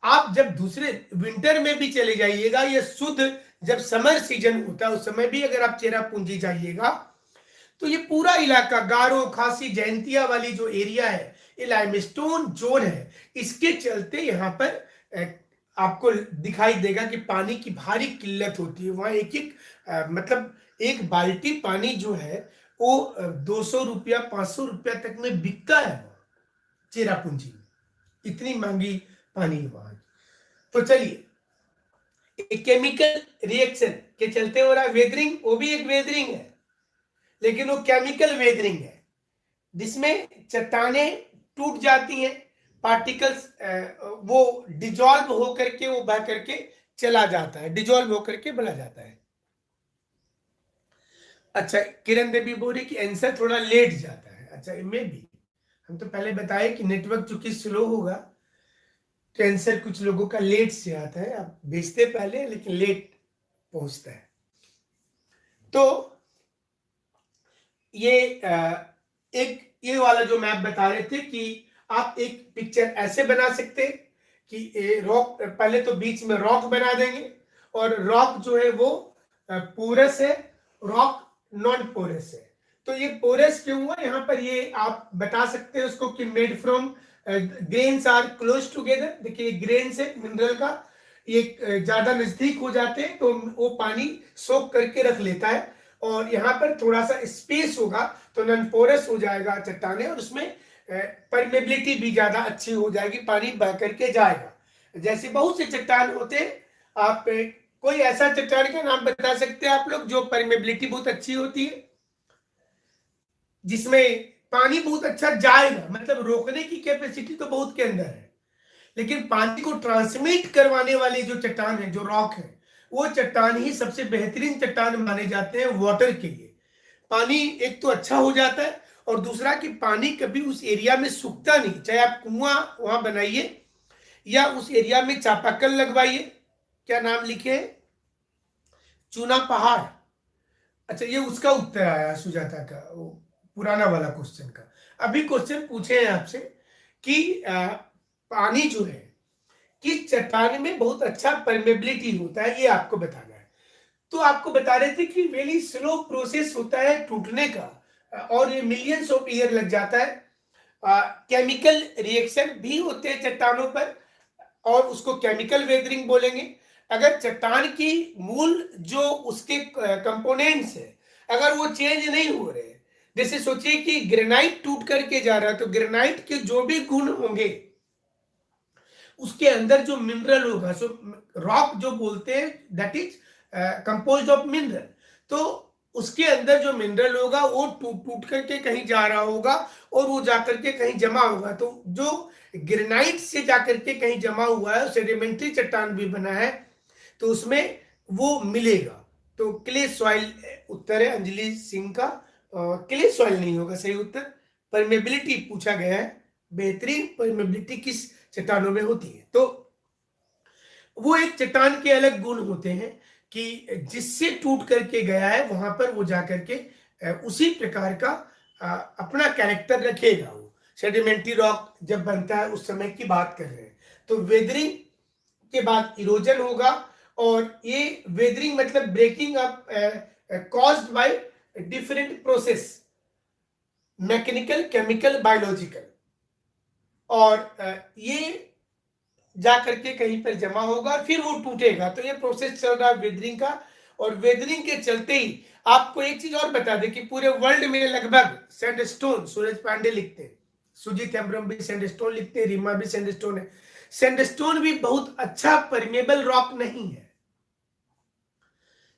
S1: आप जब दूसरे विंटर में भी चले जाइएगा, ये शुद्ध जब समर सीजन होता है उस समय भी अगर आप चेरापूंजी जाइएगा तो ये पूरा इलाका गारो खासी जयंतिया वाली जो एरिया है ये लाइमस्टोन जोन है। इसके चलते यहाँ पर आपको दिखाई देगा कि पानी की भारी किल्लत होती है वहां। एक एक मतलब एक बाल्टी पानी जो है वो 200 रुपया 500 रुपया तक में बिकता है चेरापूंजी में, इतनी महंगी पानी है वहां। तो चलिए, एक केमिकल रिएक्शन के चलते हो रहा है वेदरिंग, वो भी एक वेदरिंग है, लेकिन वो केमिकल वेदरिंग है जिसमें चट्टाने टूट जाती हैं, पार्टिकल्स वो डिजॉल्व होकर के वो बह करके चला जाता है, डिजॉल्व होकर के बना जाता है। अच्छा, किरण देवी बोल रही कि आंसर थोड़ा लेट जाता है। अच्छा, इनमें भी हम तो पहले बताए कि नेटवर्क चूंकि स्लो होगा तो आंसर कुछ लोगों का लेट से आता है, आप भेजते पहले लेकिन लेट पहुंचता है। तो ये एक ये वाला जो मैप बता रहे थे कि आप एक पिक्चर ऐसे बना सकते कि रॉक, पहले तो बीच में रॉक बना देंगे, और रॉक जो है वो पोरस है, रॉक नॉन पोरस है। तो ये पोरस क्यों हुआ यहाँ पर ये आप बता सकते हैं उसको कि made from grains are close together. देखिए ग्रेन्स है मिनरल का, ये ज्यादा नजदीक हो जाते हैं तो वो पानी सोख करके रख लेता है, और यहाँ पर थोड़ा सा स्पेस होगा तो नॉन पोरस हो जाएगा चट्टाने, और उसमें परमेबिलिटी भी ज्यादा अच्छी हो जाएगी, पानी बह करके जाएगा। जैसे बहुत से चट्टान होते हैं, आप कोई ऐसा चट्टान का नाम बता सकते हैं आप लोग जो परमेबिलिटी बहुत अच्छी होती है, जिसमें पानी बहुत अच्छा जाएगा, मतलब रोकने की कैपेसिटी तो बहुत के अंदर है, लेकिन पानी को ट्रांसमिट करवाने वाली जो चट्टान है, जो रॉक है, वो चट्टान ही सबसे बेहतरीन चट्टान माने जाते हैं वाटर के लिए। पानी एक तो अच्छा हो जाता है, और दूसरा कि पानी कभी उस एरिया में सूखता नहीं, चाहे आप कुआं वहां बनाइए या उस एरिया में चापाकल लगवाइए। क्या नाम लिखे? चूना पहाड़। अच्छा, ये उसका उत्तर आया सुजाता का, वो पुराना वाला क्वेश्चन का। अभी क्वेश्चन पूछे हैं आपसे कि पानी जो है किस चट्टान में बहुत अच्छा परमेबिलिटी होता है, ये आपको बताना है। तो आपको बता रहे थे कि वेरी स्लो प्रोसेस होता है टूटने का, और ये मिलियंस ऑफ ईयर लग जाता है। केमिकल रिएक्शन भी होते हैं चट्टानों पर, और उसको केमिकल वेदरिंग बोलेंगे। अगर चट्टान की मूल जो उसके कंपोनेंट्स है अगर वो चेंज नहीं हो रहे, जैसे सोचिए कि ग्रेनाइट टूट करके जा रहा है, तो ग्रेनाइट के जो भी गुण होंगे उसके अंदर जो मिनरल होगा, सो रॉक जो बोलते हैं that is composed of mineral, तो उसके अंदर जो मिनरल होगा वो टूट टूट करके कहीं जा रहा होगा और वो जाकर के कहीं जमा होगा। तो जो ग्रेनाइट से जाकर के कहीं जमा हुआ है, सेडिमेंट्री चट्टान भी बना है, तो उसमें वो मिलेगा। तो क्ले सॉइल उत्तर है अंजलि सिंह का, क्ले सॉइल नहीं होगा सही उत्तर। परमेबिलिटी पूछा गया है, बेहतरीन परमेबिलिटी किस चट्टानों में होती है। तो वो एक चट्टान के अलग गुण होते हैं कि जिससे टूट करके गया है वहां पर वो जाकर के उसी प्रकार का अपना कैरेक्टर रखेगा। वो सेडिमेंट्री रॉक जब बनता है उस समय की बात कर रहे हैं। तो वेदरिंग के बाद इरोजन होगा, और ये वेदरिंग मतलब breaking up caused by different process, mechanical, chemical, biological. और ये जा करके कहीं पर जमा होगा और फिर वो टूटेगा। तो ये प्रोसेस चल रहा है वेदरिंग का, और वेदरिंग के चलते ही आपको एक चीज और बता दें कि पूरे वर्ल्ड में लगभग सैंडस्टोन, सूरज पांडे लिखते हैं, सुजीत हेम्ब्रम भी सैंडस्टोन लिखते हैं, रीमा भी सैंडस्टोन है। सैंडस्टोन भी बहुत अच्छा परमेबल रॉक नहीं है,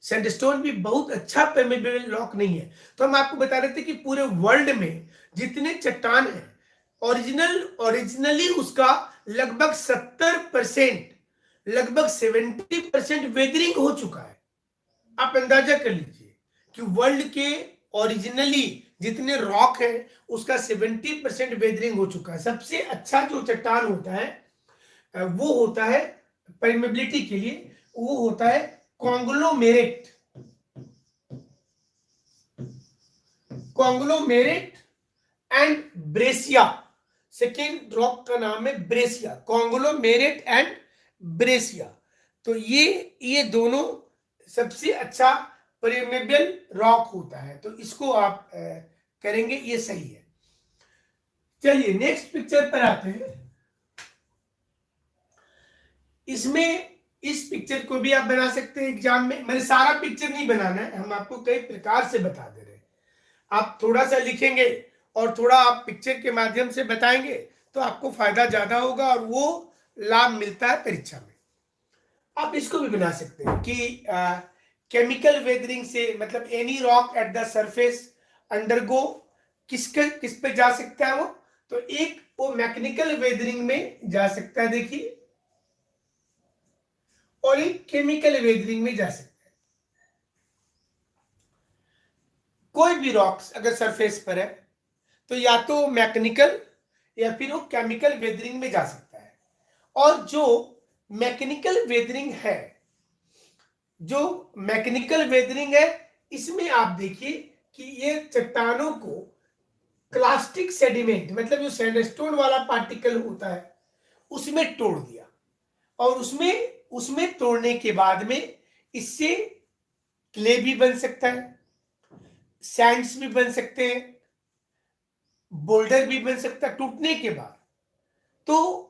S1: सैंडस्टोन भी बहुत अच्छा परमेबल रॉक नहीं है। तो हम आपको बता रहे थे कि पूरे वर्ल्ड में जितने चट्टान है, ओरिजिनली उसका लगभग 70%, लगभग 70% वेदरिंग हो चुका है। आप अंदाजा कर लीजिए कि वर्ल्ड के ओरिजिनली जितने रॉक है उसका 70% वेदरिंग हो चुका है। सबसे अच्छा जो चट्टान होता है वो होता है परमेबिलिटी के लिए, वो होता है conglomerate, conglomerate and breccia. Second rock का नाम है ब्रेसिया, कॉन्ग्लोमेरेट एंड ब्रेसिया। तो ये दोनों सबसे अच्छा परमेबल रॉक होता है, तो इसको आप करेंगे, ये सही है। चलिए नेक्स्ट पिक्चर पर आते हैं। इसमें इस पिक्चर को भी आप बना सकते हैं एग्जाम में, मैंने सारा पिक्चर नहीं बनाना है, हम आपको कई प्रकार से बता दे रहे हैं। आप थोड़ा सा लिखेंगे और थोड़ा आप पिक्चर के माध्यम से बताएंगे तो आपको फायदा ज्यादा होगा और वो लाभ मिलता है परीक्षा में। आप इसको भी बना सकते हैं कि केमिकल वेदरिंग से, मतलब any rock at the surface undergo किस पे जा सकता है वो, तो एक वो मैकेनिकल वेदरिंग में जा सकता है, देखिए, और एक केमिकल वेदरिंग में जा सकता है। कोई भी रॉक्स अगर सरफेस पर है तो या तो मैकेनिकल या फिर वो केमिकल वेदरिंग में जा सकता है। और जो मैकेनिकल वेदरिंग है, जो मैकेनिकल वेदरिंग है, इसमें आप देखिए कि ये चट्टानों को क्लास्टिक सेडिमेंट, मतलब जो सैंडस्टोन वाला पार्टिकल होता है उसमें तोड़ दिया, और उसमें तोड़ने के बाद में इससे क्ले भी बन सकता है, सैंड्स भी बन सकते हैं, बोल्डर भी बन सकता है टूटने के बाद। तो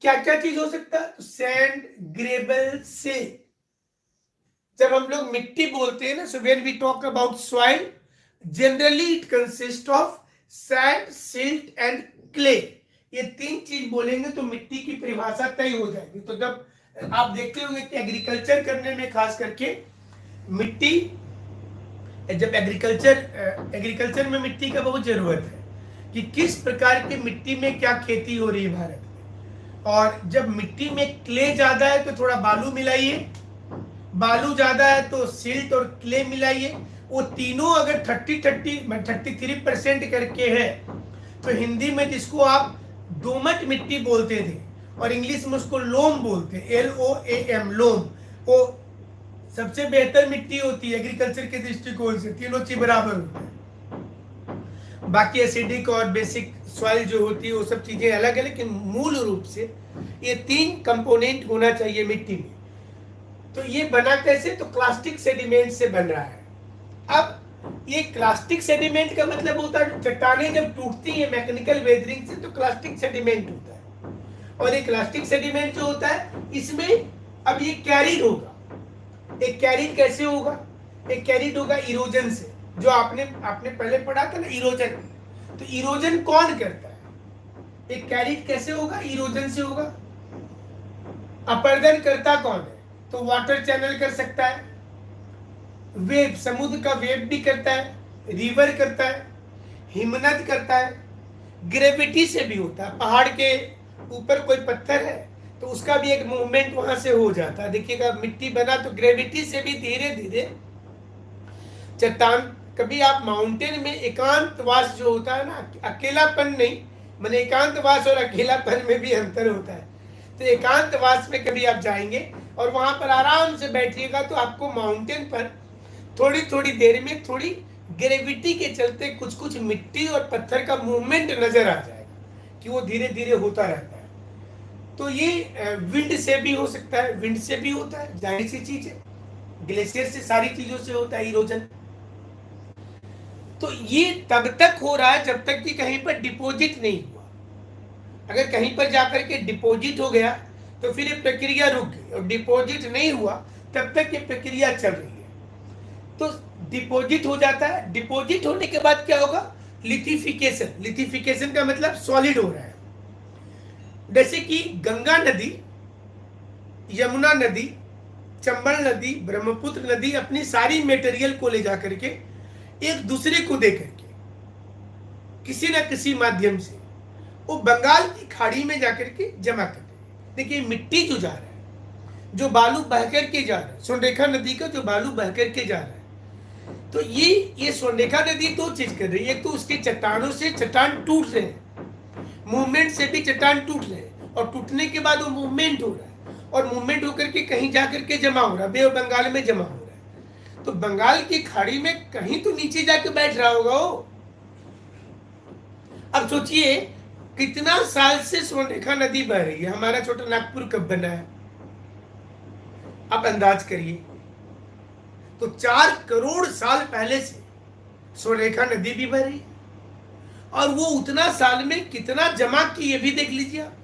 S1: क्या क्या चीज हो सकता है, तो सैंड, ग्रेबल से, जब हम लोग मिट्टी बोलते हैं ना, so when we talk about soil, generally it consist of sand, silt and clay. ये तीन चीज बोलेंगे तो मिट्टी की परिभाषा तय हो जाएगी। तो जब आप देखते होंगे कि एग्रीकल्चर करने में खास करके मिट्टी, जब एग्रीकल्चर में मिट्टी का बहुत जरूरत है कि किस प्रकार की मिट्टी में क्या खेती हो रही है भारत में। और जब मिट्टी में क्ले ज्यादा है तो थोड़ा बालू मिलाइए, बालू ज्यादा है तो सिल्ट और क्ले मिलाइए। वो तीनों अगर 33% करके है तो हिंदी में जिसको आप दोमट मिट्टी बोलते थे और इंग्लिश में उसको लोम बोलते हैं, LOAM, लोम, वो सबसे बेहतर मिट्टी होती है एग्रीकल्चर के दृष्टिकोण से। तीनों चीज बराबर होता है, बाकी एसिडिक और बेसिक सॉइल जो होती है वो सब चीजें अलग है, लेकिन मूल रूप से ये तीन कंपोनेंट होना चाहिए मिट्टी में। तो ये बना कैसे, तो क्लास्टिक सेडिमेंट से बन रहा है। अब ये क्लास्टिक सेडिमेंट का मतलब होता है चट्टानें जब टूटती है मैकेनिकल वेदरिंग से तो क्लास्टिक सेडिमेंट होता है। और ये क्लास्टिक सेडिमेंट जो होता है इसमें अब ये कैरिड होगा। एक कैरिड कैसे होगा, एक कैरिड होगा इरोजन से, जो आपने पहले पढ़ा था ना इरोजन। तो इरोजन कौन करता है, एक कैरिड कैसे होगा, इरोजन से होगा। अपर्दन करता कौन है, तो वाटर चैनल कर सकता है, वेव, समुद्र का वेव भी करता है, रिवर करता है, हिमनद करता है, ग्रेविटी से भी होता है। पहाड़ के ऊपर कोई पत्थर है तो उसका भी एक मूवमेंट वहां से हो जाता है। देखिएगा मिट्टी बना तो ग्रेविटी से भी धीरे धीरे चट्टान। कभी आप माउंटेन में एकांतवास जो होता है ना, अकेलापन नहीं, मैंने एकांतवास और अकेलापन में भी अंतर होता है। तो एकांतवास में कभी आप जाएंगे और वहां पर आराम से बैठिएगा तो आपको माउंटेन पर थोड़ी थोड़ी देर में थोड़ी ग्रेविटी के चलते कुछ कुछ मिट्टी और पत्थर का मूवमेंट नजर आ जाएगा कि वो धीरे धीरे होता रहता है। तो ये विंड से भी हो सकता है, विंड से भी होता है, जाहिर सी चीज है, ग्लेशियर से, सारी चीजों से होता है इरोजन। तो ये तब तक हो रहा है जब तक कि कहीं पर डिपॉजिट नहीं हुआ। अगर कहीं पर जाकर के डिपॉजिट हो गया तो फिर ये प्रक्रिया रुक गई और डिपॉजिट नहीं हुआ तब तक ये प्रक्रिया चल रही है। तो डिपॉजिट हो जाता है, डिपॉजिट होने के बाद क्या होगा, लिथिफिकेशन। लिथिफिकेशन का मतलब सॉलिड हो रहा है। जैसे कि गंगा नदी, यमुना नदी, चंबल नदी, ब्रह्मपुत्र नदी अपनी सारी मटेरियल को ले जाकर के एक दूसरे को दे करके किसी न किसी माध्यम से वो बंगाल की खाड़ी में जाकर के जमा कर दे। देखिए मिट्टी जो जा रहा है, जो बालू बह करके जा रहा है, स्वर्णरेखा नदी का जो बालू बह करके जा रहा है, तो ये स्वर्णरेखा नदी दो चीज कर रही है। एक तो उसके चट्टानों से चट्टान टूट रहे हैं, मूवमेंट से भी चट्टान टूट रहे हैं, और टूटने के बाद वो मूवमेंट हो रहा है, और मूवमेंट होकर के कहीं जाकर के जमा हो रहा है, बे ऑफ बंगाल में जमा हो रहा है। तो बंगाल की खाड़ी में कहीं तो नीचे जाके बैठ रहा होगा वो। अब सोचिए कितना साल से स्वर्णरेखा नदी बह रही है। हमारा छोटा नागपुर कब बना है आप अंदाज करिए। तो 4 करोड़ साल पहले से स्वर्णरेखा नदी भी बह रही है, और वो उतना साल में कितना जमा की ये भी देख लीजिए आप।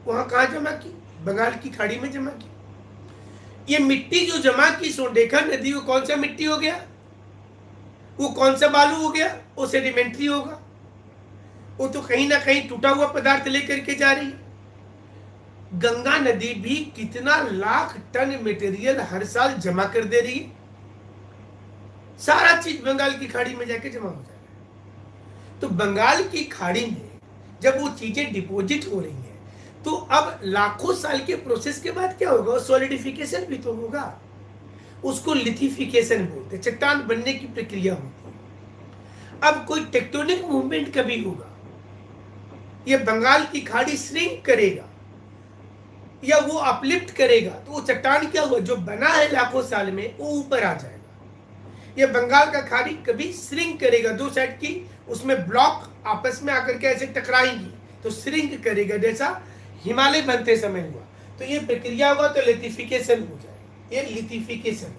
S1: वहां कहा जमा की, बंगाल की खाड़ी में जमा की। ये मिट्टी जो जमा की स्वर्णरेखा नदी, वो कौन सा मिट्टी हो गया, वो कौन सा बालू हो गया, वो सेडिमेंट्री होगा। वो तो कहीं ना कहीं टूटा हुआ पदार्थ लेकर के जा रही है। गंगा नदी भी कितना लाख टन मटेरियल हर साल जमा कर दे रही है। सारा चीज बंगाल की खाड़ी में जाके जमा हो जा रहा है। तो बंगाल की खाड़ी में जब वो चीजें डिपॉजिट हो रही हैं, तो अब लाखों साल के प्रोसेस के बाद क्या होगा, सॉलिडिफिकेशन भी तो होगा। उसको लिथिफिकेशन बोलते हैं, चट्टान बनने की प्रक्रिया होती है। अब कोई टेक्टोनिक मूवमेंट कभी होगा, ये बंगाल की खाड़ी श्रिंक करेगा या वो अपलिफ्ट करेगा, तो वो चट्टान क्या हुआ जो बना है लाखों साल में, वो ऊपर आ जाएगा। ये बंगाल का खाड़ी कभी श्रिंक करेगा, दो साइड की उसमें ब्लॉक आपस में आकर के ऐसे टकराएंगी तो श्रिंक करेगा, जैसा हिमालय बनते समय हुआ। तो ये प्रक्रिया होगा तो लिथिफिकेशन हो जाएगा, ये लिथिफिकेशन।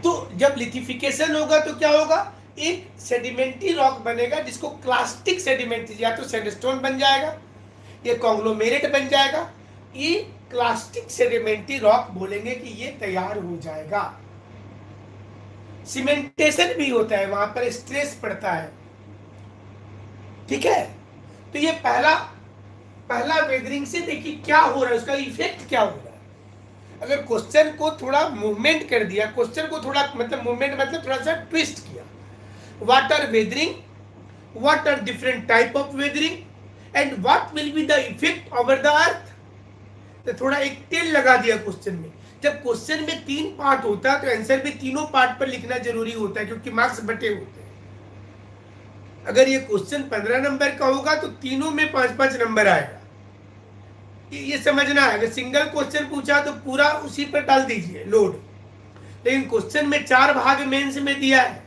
S1: तो जब लिथिफिकेशन होगा तो क्या होगा, एक सेडिमेंट्री रॉक बनेगा जिसको क्लास्टिक सेडिमेंट्री, या तो सैंडस्टोन बन जाएगा या कॉन्ग्लोमेरेट बन जाएगा। ये क्लास्टिक सेडिमेंट्री रॉक बोलेंगे कि ये तैयार हो जाएगा। सीमेंटेशन भी होता है, वहां पर स्ट्रेस पड़ता है, ठीक है। तो ये पहला वेदरिंग से देखिए क्या हो रहा है, उसका इफेक्ट क्या हो रहा है। अगर क्वेश्चन को थोड़ा मूवमेंट कर दिया, क्वेश्चन को थोड़ा मतलब मूवमेंट मतलब थोड़ा सा ट्विस्ट किया, what are weathering, what are different type of weathering and what will be the effect over the earth, तो थोड़ा एक टेल लगा दिया क्वेश्चन में। जब क्वेश्चन में 3 पार्ट होता है तो आंसर भी तीनों पार्ट पर लिखना जरूरी होता है, क्योंकि मार्क्स बटे होते हैं। अगर ये क्वेश्चन 15 नंबर का होगा तो तीनों में 5-5 नंबर आएगा, ये समझना है। अगर सिंगल क्वेश्चन पूछा तो पूरा उसी पर डाल दीजिए लोड, लेकिन क्वेश्चन में 4 भाग मेंस में दिया है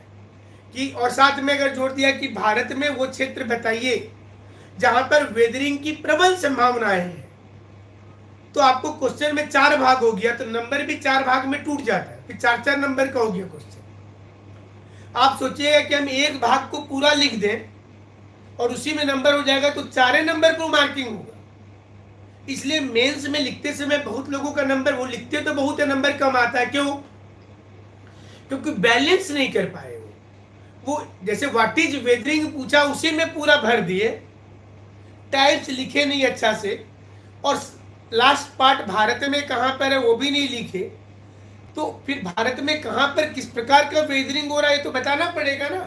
S1: कि, और साथ में अगर जोड़ दिया कि भारत में वो क्षेत्र बताइए जहां पर वेदरिंग की प्रबल संभावनाएं हैं, तो आपको क्वेश्चन में 4 भाग हो गया तो नंबर भी 4 भाग में टूट जाता है, फिर 4-4 नंबर का हो गया क्वेश्चन। आप सोचिएगा कि हम एक भाग को पूरा लिख दें और उसी में नंबर हो जाएगा तो 4 नंबर पर मार्किंग होगा। इसलिए मेंस में लिखते समय बहुत लोगों का नंबर, वो लिखते तो बहुत है, नंबर कम आता है। क्यों? क्योंकि बैलेंस नहीं कर पाए वो। जैसे व्हाट इज वेदरिंग पूछा, उसी में पूरा भर दिए, टाइप्स लिखे नहीं अच्छा से, और लास्ट पार्ट भारत में कहां पर है वो भी नहीं लिखे, तो फिर भारत में कहां पर किस प्रकार का वेदरिंग हो रहा है तो बताना पड़ेगा ना।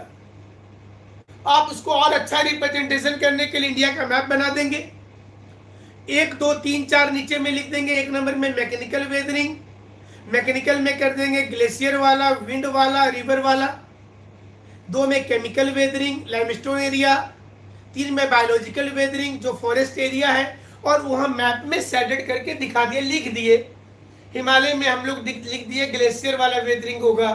S1: आप उसको और अच्छा रिप्रेजेंटेशन करने के लिए इंडिया का मैप बना देंगे, 1 2 3 4 नीचे में लिख देंगे। 1 नंबर में मैकेनिकल वेदरिंग, मैकेनिकल में कर देंगे ग्लेशियर वाला, विंड वाला, रिवर वाला। 2 में केमिकल वेदरिंग, लाइमस्टोन एरिया। 3 में बायोलॉजिकल वेदरिंग जो फॉरेस्ट एरिया है, और वहाँ मैप में शेडेड करके दिखा दिए, लिख दिए। हिमालय में हम लोग लिख दिए ग्लेशियर वाला वेदरिंग होगा।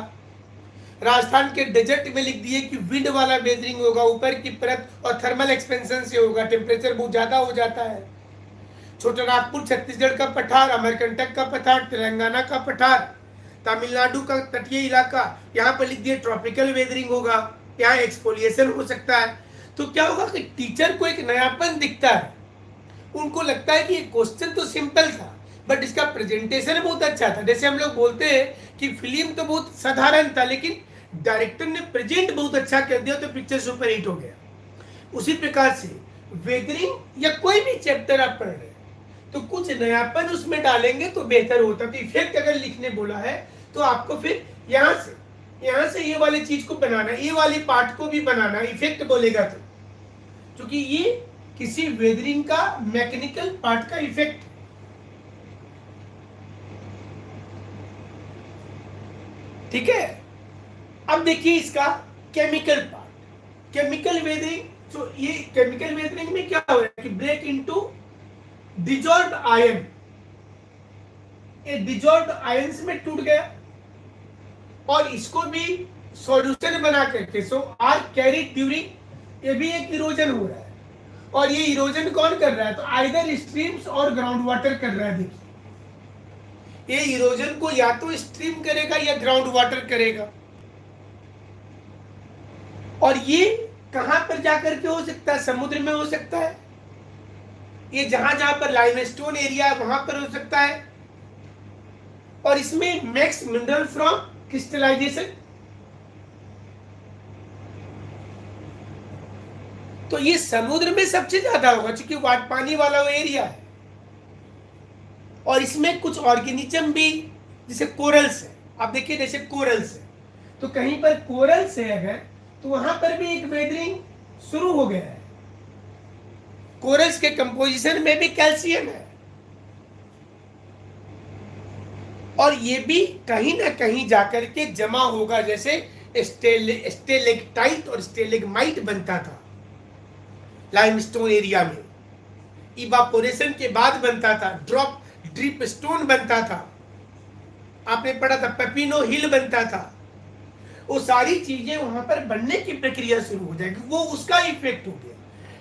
S1: राजस्थान के डेजर्ट में लिख दिए कि विंड वाला वेदरिंग होगा, ऊपर की परत और थर्मल एक्सपेंशन से होगा, टेम्परेचर बहुत ज़्यादा हो जाता है। छोटा नागपुर छत्तीसगढ़ का पठार, अमरकंटक का पठार, तेलंगाना का पठार, तमिलनाडु का तटीय इलाका, यहाँ पर लिख दिए ट्रॉपिकल वेदरिंग होगा, यहाँ एक्सफोलिएशन हो सकता है। तो क्या होगा कि टीचर को एक नयापन दिखता है, उनको लगता है कि ये क्वेश्चन तो सिंपल था बट इसका प्रेजेंटेशन बहुत अच्छा था। जैसे हम लोग बोलते हैं कि फिल्म तो बहुत साधारण था लेकिन डायरेक्टर ने प्रेजेंट बहुत अच्छा कर दिया तो पिक्चर सुपर हिट हो गया। उसी प्रकार से वेदरिंग या कोई भी चैप्टर आप पढ़ रहे हैं तो कुछ नयापन उसमें डालेंगे तो बेहतर होता। तो इफेक्ट अगर लिखने बोला है तो आपको फिर यहाँ से ये वाली चीज को बनाना, ये वाली पार्ट को भी बनाना, इफेक्ट बोलेगा तो, क्योंकि ये किसी वेदरिंग का मैकेनिकल पार्ट का इफेक्ट। ठीक है, अब देखिए इसका केमिकल पार्ट, केमिकल वेदरिंग। तो ये केमिकल वेदरिंग में क्या हो रहा है कि ब्रेक इनटू डिजॉल्व्ड आयन, ये डिजॉल्व्ड आयंस में टूट गया और इसको भी सॉल्यूशन बना करके सो आर कैरीड ड्यूरिंग, ये भी एक इरोजन हो रहा है। और ये इरोजन कौन कर रहा है? तो आइदर स्ट्रीम्स और ग्राउंड वाटर कर रहा है। देखिए ये इरोजन को या तो स्ट्रीम करेगा या ग्राउंड वाटर करेगा। और ये कहां पर जाकर के हो सकता है? समुद्र में हो सकता है, ये जहां जहां पर लाइमस्टोन एरिया है वहां पर हो सकता है। और इसमें मैक्स मिनरल फ्रॉम क्रिस्टलाइजेशन, तो ये समुद्र में सबसे ज्यादा होगा क्योंकि पानी वाला वो एरिया है। और इसमें कुछ ऑर्गेनिज्म भी, जैसे कोरल्स है, आप देखिए जैसे कोरल्स है तो कहीं पर कोरल्स है अगर तो वहां पर भी एक वेदरिंग शुरू हो गया है। कोरल्स के कंपोजिशन में भी कैल्शियम है और ये भी कहीं ना कहीं जाकर के जमा होगा, जैसे स्टेलेक्टाइट और स्टेलेग्माइट बनता था लाइमस्टोन एरिया में, इवापोरेशन के बाद बनता था, ड्रिप स्टोन बनता था, आपने पढ़ा था पेपिनो हिल बनता था। वो सारी चीजें वहां पर बनने की प्रक्रिया शुरू हो जाएगी, वो उसका इफेक्ट हो गया।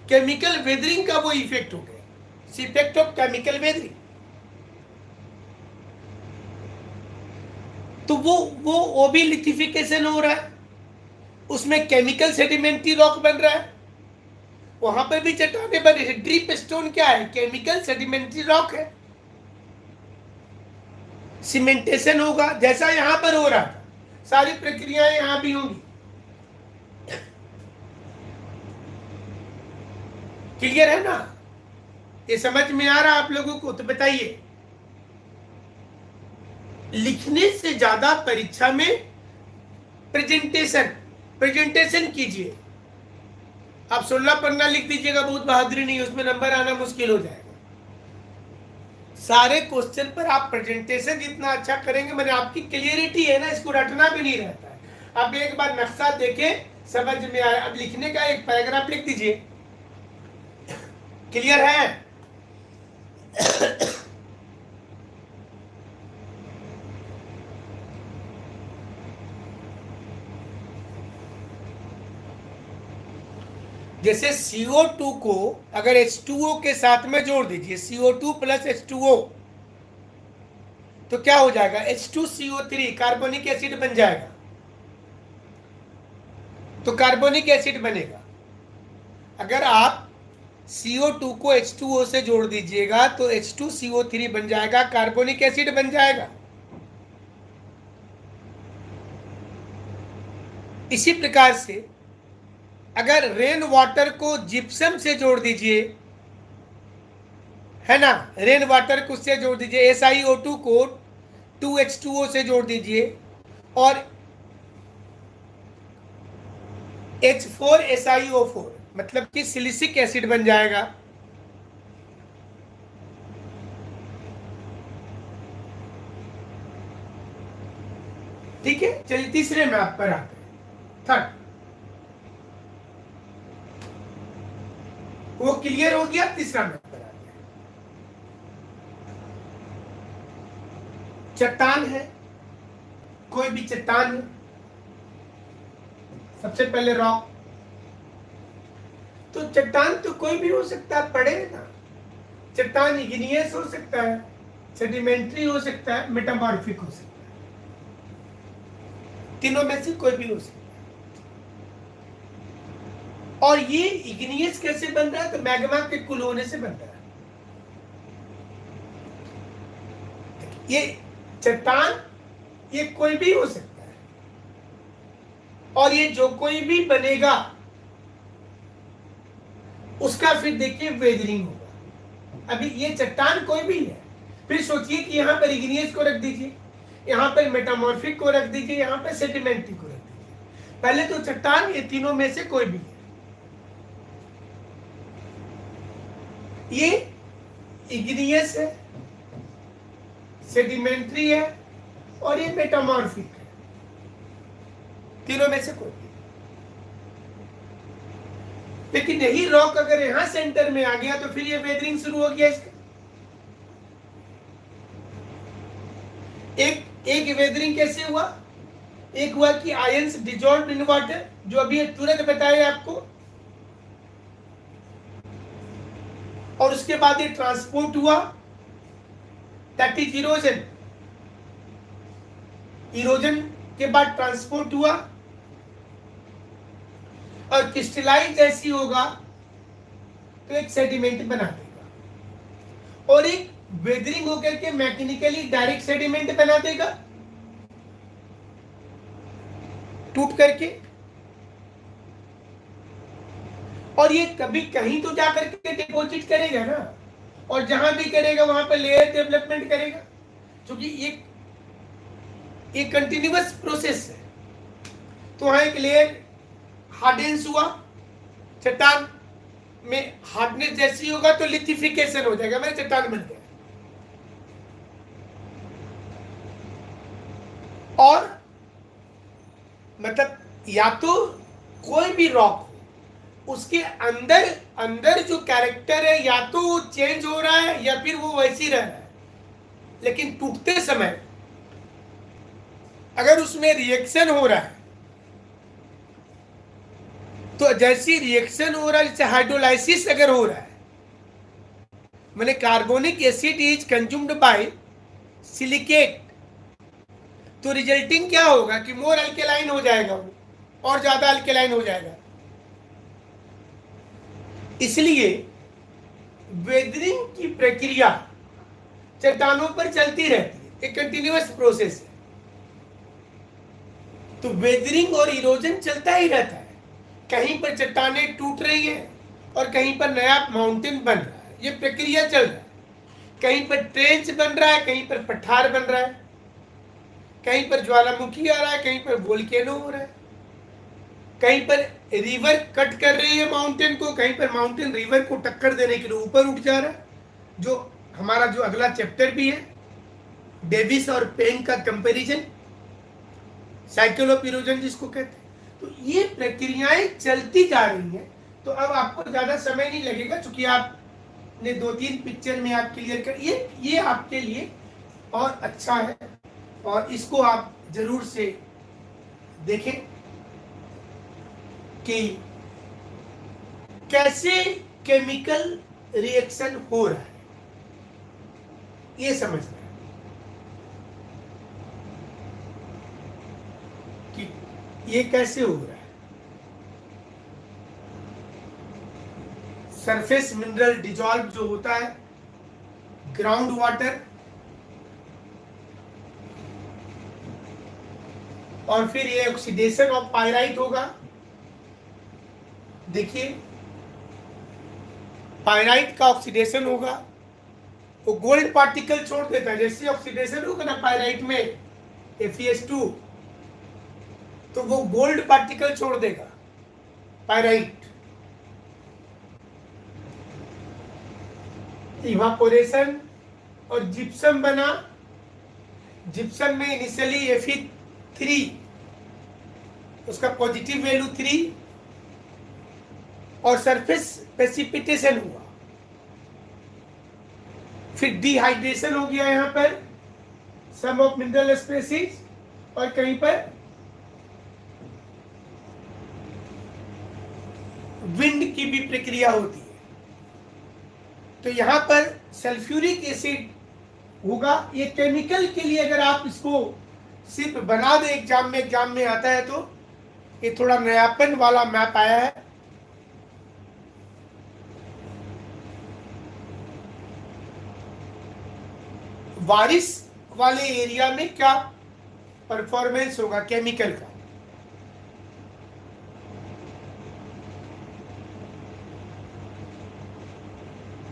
S1: केमिकल वेदरिंग का वो इफेक्ट हो गया, इफेक्ट ऑफ केमिकल वेदरिंग। तो वो भी लिथिफिकेशन हो रहा है, उसमें केमिकल सेडिमेंट्री रॉक बन रहा है, वहां पर भी चट्टाने बन रही है। ड्रिप स्टोन क्या है? केमिकल सेडिमेंट्री रॉक है। सीमेंटेशन होगा जैसा यहां पर हो रहा था, सारी प्रक्रियाएं यहां भी होंगी। क्लियर है ना? ये समझ में आ रहा आप लोगों को? तो बताइए, लिखने से ज्यादा परीक्षा में प्रेजेंटेशन कीजिए। आप 16 पन्ना लिख दीजिएगा, बहुत बहादुरी नहीं, उसमें नंबर आना मुश्किल हो जाएगा। सारे क्वेश्चन पर आप प्रेजेंटेशन जितना अच्छा करेंगे, मैंने आपकी क्लियरिटी है ना, इसको रटना भी नहीं रहता है। आप एक बार नक्शा देखें, समझ में आए। अब लिखने का एक पैराग्राफ लिख दीजिए। क्लियर है? जैसे CO2 को अगर H2O के साथ में जोड़ दीजिए, CO2 प्लस H2O, तो क्या हो जाएगा? H2CO3 कार्बोनिक एसिड बन जाएगा। तो कार्बोनिक एसिड बनेगा। अगर आप CO2 को H2O से जोड़ दीजिएगा तो H2CO3 बन जाएगा, कार्बोनिक एसिड बन जाएगा। इसी प्रकार से अगर रेन वाटर को जिप्सम से जोड़ दीजिए, है ना, रेन वाटर को उससे जोड़ दीजिए, SiO2 को 2H2O से जोड़ दीजिए और H4SiO4 मतलब कि सिलिसिक एसिड बन जाएगा। ठीक है, चलिए तीसरे मैप पर आते हैं, थर्ड। वो क्लियर हो गया। तीसरा मैप पर आते हैं। चट्टान है, कोई भी चट्टान है, सबसे पहले रॉक। तो चट्टान तो कोई भी हो सकता है, पढ़े ना। चट्टान इग्नियस हो सकता है, सेडिमेंट्री हो सकता है, मेटामॉर्फिक हो सकता है, तीनों में से कोई भी हो सकता है। और ये इग्नियस कैसे बन रहा है? तो मैग्मा के कूल होने से बन रहा है। ये चट्टान ये कोई भी हो सकता है, और ये जो कोई भी बनेगा उसका फिर देखिए वेदरिंग होगा। अभी ये चट्टान कोई भी है, फिर सोचिए कि यहां पर इग्नियस को रख दीजिए, यहां पर मेटामॉर्फिक को रख दीजिए, यहां पर सेडिमेंट्री को रख दीजिए। पहले तो चट्टान ये तीनों में से कोई भी है। ये इग्नियस है, सेडिमेंट्री है और ये मेटामॉर्फिक है, तीनों में से कोई भी। लेकिन यही रॉक अगर यहां सेंटर में आ गया तो फिर ये वेदरिंग शुरू हो गया इसका। एक वेदरिंग कैसे हुआ? एक हुआ कि आयंस डिजॉल्व इन वाटर, जो अभी तुरंत बताया आपको, और उसके बाद ये ट्रांसपोर्ट हुआ, दैट इज इरोजन। इरोजन के बाद ट्रांसपोर्ट हुआ और क्रिस्टलाइज जैसी होगा तो एक सेडिमेंट बना देगा, और एक वेदरिंग होकर के मैकेनिकली डायरेक्ट सेडिमेंट बना देगा टूट करके। और ये कभी कहीं तो जाकर के डिपॉजिट करेगा ना, और जहां भी करेगा वहां पर लेयर डेवलपमेंट करेगा, क्योंकि ये कंटिन्यूअस प्रोसेस है। तो वहां एक लेयर हार्डेंस हुआ, चट्टान में हार्डनेस जैसी होगा तो लिथिफिकेशन हो जाएगा, मेरे चट्टान बन गया। और मतलब या तो कोई भी रॉक हो, उसके अंदर अंदर जो कैरेक्टर है या तो वो चेंज हो रहा है या फिर वो वैसे ही रह रहा है, लेकिन टूटते समय अगर उसमें रिएक्शन हो रहा है, तो जैसी रिएक्शन हो रहा है, जैसे हाइड्रोलाइसिस अगर हो रहा है, मैंने carbonic acid is consumed by silicate, तो रिजल्टिंग क्या होगा कि मोर अल्केलाइन हो जाएगा, वो और ज्यादा अल्केलाइन हो जाएगा। इसलिए वेदरिंग की प्रक्रिया चट्टानों पर चलती रहती है, एक कंटिन्यूअस प्रोसेस है। तो वेदरिंग और इरोजन चलता ही रहता है। कहीं पर चट्टानें टूट रही हैं और कहीं पर नया माउंटेन बन रहा है, ये प्रक्रिया चल रहा है। कहीं पर ट्रेंच बन रहा है, कहीं पर पठार बन रहा है, कहीं पर ज्वालामुखी आ रहा है, कहीं पर वोल्केनो हो रहा है, कहीं पर रिवर कट कर रही है माउंटेन को, कहीं पर माउंटेन रिवर को टक्कर देने के लिए ऊपर उठ जा रहा है, जो हमारा जो अगला चैप्टर भी है, डेविस और पेन का कंपैरिजन, साइकिल ऑफ इरोजन जिसको कहते हैं। तो ये प्रक्रियाएं चलती जा रही हैं। तो अब आपको ज्यादा समय नहीं लगेगा, क्योंकि आपने 2-3 पिक्चर में आप क्लियर कर, ये आपके लिए और अच्छा है, और इसको आप जरूर से देखें कि कैसे केमिकल रिएक्शन हो रहा है, ये समझना है कि ये कैसे हो रहा है। सरफेस मिनरल डिजॉल्व जो होता है, ग्राउंड वाटर, और फिर ये ऑक्सीडेशन ऑफ पायराइट होगा। देखिए पायराइट का ऑक्सीडेशन होगा, वो गोल्ड पार्टिकल छोड़ देता है। जैसे ऑक्सीडेशन होगा ना पायराइट में Fe2, तो वो गोल्ड पार्टिकल छोड़ देगा पायराइट। इवापोरेशन और जिप्सम बना, जिप्सम में इनिशियली Fe3, उसका पॉजिटिव वैल्यू 3, और सरफेस प्रेसिपिटेशन हुआ, फिर डिहाइड्रेशन हो गया यहाँ पर सम ऑफ मिनरल स्पेसीज, और कहीं पर विंड की भी प्रक्रिया होती है। तो यहाँ पर सल्फ्यूरिक एसिड होगा। ये केमिकल के लिए अगर आप इसको सिर्फ बना दे, एग्जाम में आता है, तो ये थोड़ा नयापन वाला मैप आया है। बारिश वाले एरिया में क्या परफॉर्मेंस होगा केमिकल का।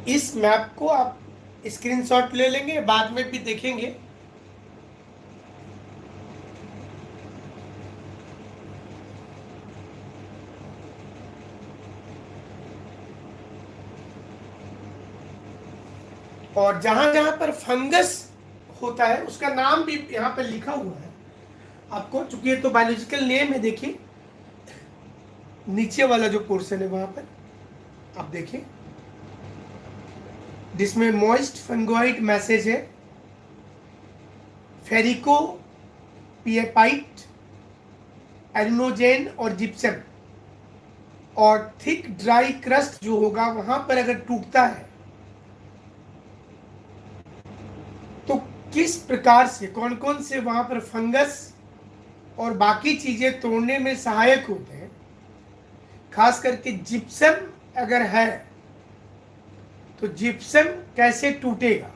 S1: इस मैप को आप स्क्रीनशॉट ले लेंगे, बाद में भी देखेंगे। और जहां जहां पर फंगस होता है उसका नाम भी यहाँ पर लिखा हुआ है आपको, चूंकि ये तो बायोलॉजिकल नेम है। देखिए नीचे वाला जो पोर्शन है वहां पर आप देखिए, जिसमें मॉइस्ट फंगोइड मैसेज है, फेरिको पिएपाइट, एल्यूमिनोजेन और जिप्सम। और थिक ड्राई क्रस्ट जो होगा वहां पर अगर टूटता है तो किस प्रकार से, कौन कौन से वहां पर फंगस और बाकी चीजें तोड़ने में सहायक होते हैं। खास करके जिप्सम अगर है तो जिप्सम कैसे टूटेगा।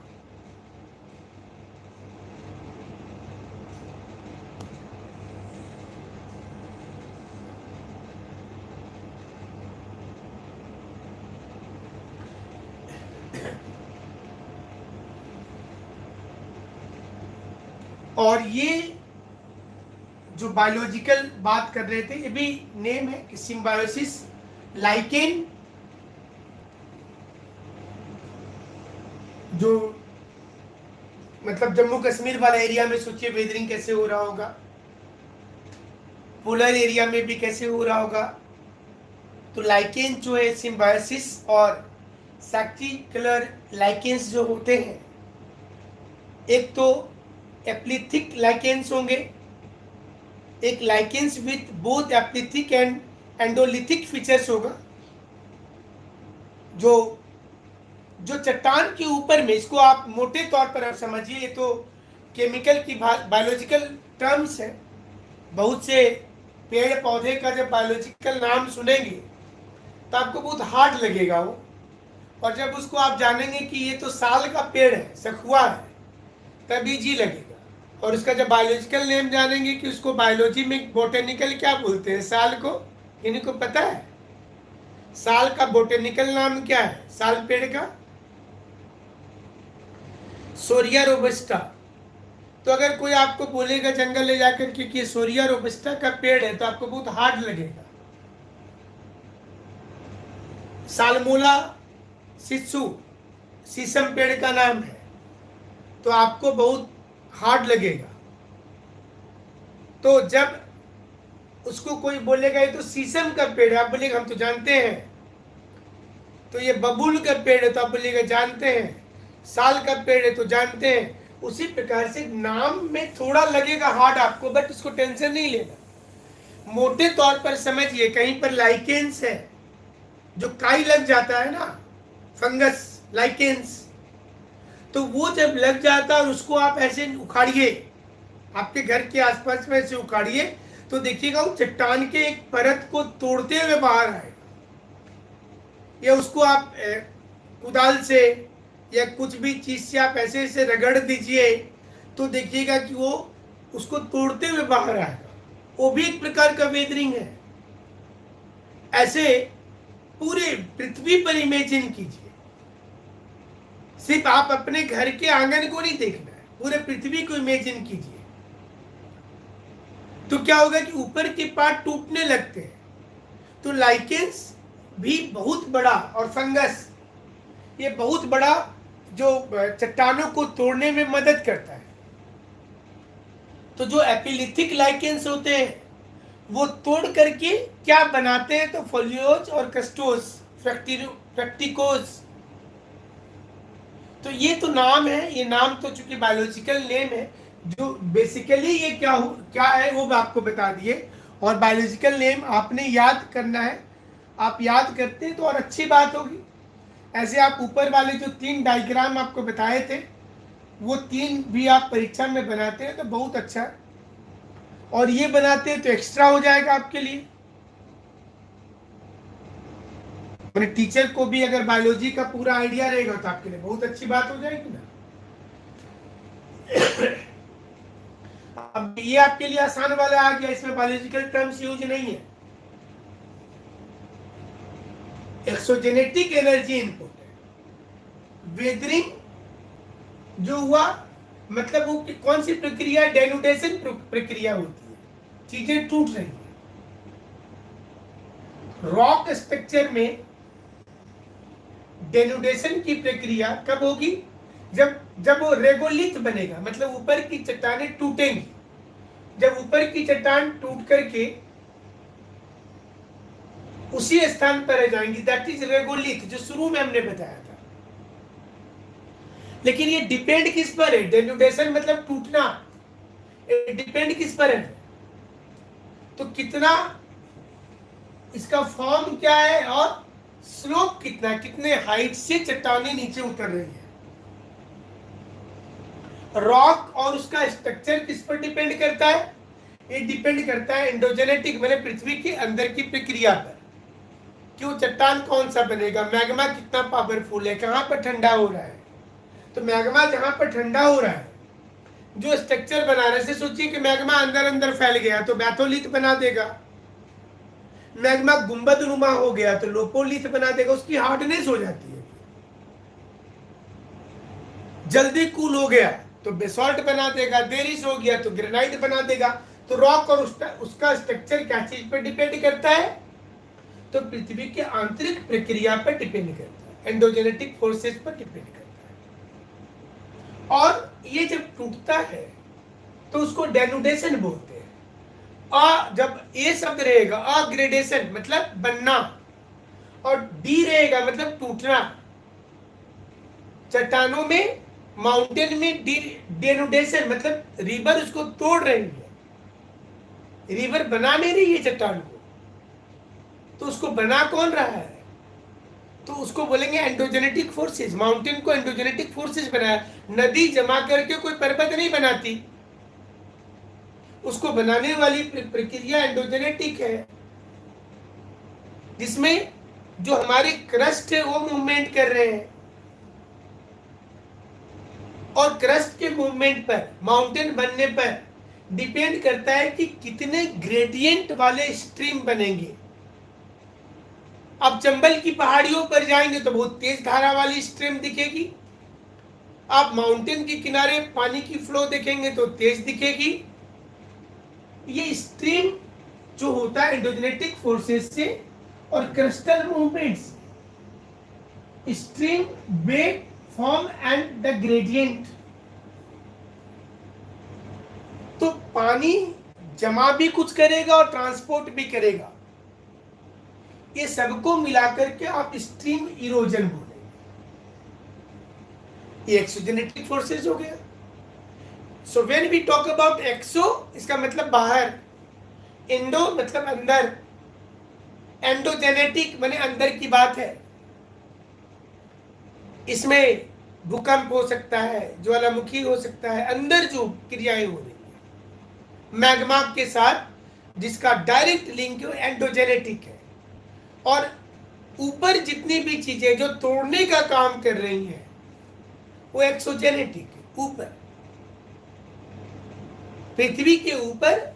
S1: और ये जो बायोलॉजिकल बात कर रहे थे, ये भी नेम है कि सिम्बायोसिस लाइकेन, जो मतलब जम्मू कश्मीर वाला एरिया में सोचिए वेदरिंग कैसे हो रहा होगा, पोलर एरिया में भी कैसे हो रहा होगा। तो लाइकेन जो है सिम्बायोसिस और सेक्टिकुलर लाइकेन्स जो होते हैं, एक तो एप्लिथिक लाइकेन्स होंगे, एक lichens with both epilithic and endolithic features होगा। जो जो चट्टान के ऊपर में, इसको आप मोटे तौर पर आप समझिए, ये तो केमिकल की बायोलॉजिकल टर्म्स है। बहुत से पेड़ पौधे का जब बायोलॉजिकल नाम सुनेंगे तो आपको बहुत हार्ड लगेगा वो, और जब उसको आप जानेंगे कि ये तो साल का पेड़ है, सखुआ है, तब इजी लगेगा। और उसका जब बायोलॉजिकल नेम जानेंगे कि उसको बायोलॉजी में बोटेनिकल क्या बोलते हैं, साल को, इनको पता है साल का बोटेनिकल नाम क्या है, साल पेड़ का सोरिया रोबस्टा। तो अगर कोई आपको बोलेगा जंगल ले जाकर के कि ये सोरिया रोबस्टा का पेड़ है तो आपको बहुत हार्ड लगेगा। सालमोला सिसु शीशम पेड़ का नाम है, तो आपको बहुत हार्ड लगेगा। तो जब उसको कोई बोलेगा ये तो शीशम का पेड़ है, आप बोलेगा हम तो जानते हैं। तो ये बबूल का पेड़ है तो आप बोलेगा जानते हैं। साल का पेड़ है तो जानते हैं। उसी प्रकार से नाम में थोड़ा लगेगा हार्ड आपको, बट उसको टेंशन नहीं लेना। मोटे तौर पर समझिए, कहीं पर लाइकेंस है, जो काई लग जाता है ना, फंगस लाइकेंस, तो वो जब लग जाता है और उसको आप ऐसे उखाड़िए, आपके घर के आसपास में ऐसे उखाड़िए, तो देखिएगा वो चट्टान के एक परत को तोड़ते हुए बाहर आएगा। या उसको आप कुदाल से या कुछ भी चीज से आप ऐसे ऐसे रगड़ दीजिए तो देखिएगा कि वो उसको तोड़ते हुए बाहर आएगा। वो भी एक प्रकार का वेदरिंग है। ऐसे पूरे पृथ्वी पर इमेजिन कीजिए, सिर्फ आप अपने घर के आंगन को नहीं देखना है, पूरे पृथ्वी को इमेजिन कीजिए। तो क्या होगा कि ऊपर के पार्ट टूटने लगते हैं। तो लाइकेंस भी बहुत बड़ा, और फंगस ये बहुत बड़ा जो चट्टानों को तोड़ने में मदद करता है। तो जो एपिलिथिक लाइकेंस होते हैं वो तोड़ करके क्या बनाते हैं, तो फोलियोज और कस्टोज, फ्रैक्टिकोज। तो ये तो नाम है, ये नाम तो चूंकि बायोलॉजिकल नेम है, जो बेसिकली ये क्या है वो मैं आपको बता दिए। और बायोलॉजिकल नेम आपने याद करना है, आप याद करते हैं तो और अच्छी बात होगी। ऐसे आप ऊपर वाले जो 3 डायग्राम आपको बताए थे, वो 3 भी आप परीक्षा में बनाते हैं तो बहुत अच्छा है, और ये बनाते हैं तो एक्स्ट्रा हो जाएगा आपके लिए। मैंने टीचर को भी अगर बायोलॉजी का पूरा आइडिया रहेगा तो आपके लिए बहुत अच्छी बात हो जाएगी ना। अब ये आपके लिए आसान वाला आ गया, इसमें बायोलॉजिकल टर्म्स यूज नहीं है। एक्सोजेनेटिक एनर्जी इनपुट है। वेदरिंग जो हुआ मतलब वो कौन सी प्रक्रिया? डेनुडेशन प्रक्रिया होती है, चीजें टूट रही है। रॉक स्ट्रक्चर में डेनुडेशन की प्रक्रिया कब होगी? जब वो रेगोलिथ बनेगा, मतलब ऊपर की चट्टानें टूटेंगी। जब ऊपर की चट्टान टूट करके उसी स्थान पर रह जाएंगी, दैट इज रेगोलिथ, जो शुरू में हमने बताया था। लेकिन ये डिपेंड किस पर है? डेनुडेशन मतलब टूटना, डिपेंड किस पर है? तो कितना इसका फॉर्म क्या है और स्लोप कितना, कितने हाइट से चट्टानें नीचे उतर रही है। रॉक और उसका स्ट्रक्चर किस पर डिपेंड करता है? ये डिपेंड करता है एंडोजेनेटिक, मैंने पृथ्वी के अंदर की प्रक्रिया पर। क्यों? चट्टान कौन सा बनेगा, मैग्मा कितना पावरफुल है, कहां पर ठंडा हो रहा है। तो मैग्मा जहां पर ठंडा हो रहा है, जो स्ट्रक्चर बना रहे से, सोचिए कि मैग्मा अंदर अंदर फैल गया तो बैथोलिथ बना देगा। मैग्मा गुंबद नुमा हो गया तो लोपोलिथ बना देगा, उसकी हार्डनेस हो जाती है। जल्दी कूल हो गया तो बेसॉल्ट बना देगा, देरिश हो गया तो ग्रेनाइट बना देगा। तो रॉक और उसका स्ट्रक्चर क्या चीज पर डिपेंड करता है? तो पृथ्वी के आंतरिक प्रक्रिया पर डिपेंड करता है, एंडोजेनेटिक फोर्सेस पर डिपेंड करता है। और ये जब टूटता है तो उसको डेनुडेशन बोलते हैं। जब ए शब्द रहेगा, अग्रेडेशन मतलब बनना, और डी रहेगा मतलब टूटना। चट्टानों में, माउंटेन में डेनुडेशन मतलब रिवर उसको तोड़ रही है, रिवर बना नहीं रही है चट्टान को। तो उसको बना कौन रहा है? तो उसको बोलेंगे एंडोजेनेटिक फोर्सेस। माउंटेन को एंडोजेनेटिक फोर्सेस बनाया। नदी जमा करके कोई पर्वत नहीं बनाती, उसको बनाने वाली प्रक्रिया एंडोजेनेटिक है, जिसमें जो हमारे क्रस्ट है वो मूवमेंट कर रहे हैं। और क्रस्ट के मूवमेंट पर, माउंटेन बनने पर डिपेंड करता है कि कितने ग्रेडियंट वाले स्ट्रीम बनेंगे। आप चंबल की पहाड़ियों पर जाएंगे तो बहुत तेज धारा वाली स्ट्रीम दिखेगी। आप माउंटेन के किनारे पानी की फ्लो देखेंगे तो तेज दिखेगी। ये स्ट्रीम जो होता है एंडोजेनेटिक फोर्सेस से और crystal movements, stream, wet, form and the gradient. तो पानी जमा भी कुछ करेगा और ट्रांसपोर्ट भी करेगा। ये सबको मिलाकर के आप स्ट्रीम इरोजन बोलेंगे। ये एक्सोजेनेटिक फोर्सेस हो गया। So when we talk about exo, इसका मतलब बाहर, इंडो मतलब अंदर, एंडोजेनेटिक माने अंदर की बात है। इसमें भूकंप हो सकता है, ज्वालामुखी हो सकता है, अंदर जो क्रियाएं हो रही है मैग्मा के साथ, जिसका डायरेक्ट लिंक एंडोजेनेटिक है। और ऊपर जितनी भी चीजें जो तोड़ने का काम कर रही हैं वो एक्सोजेनेटिक है। ऊपर पृथ्वी के ऊपर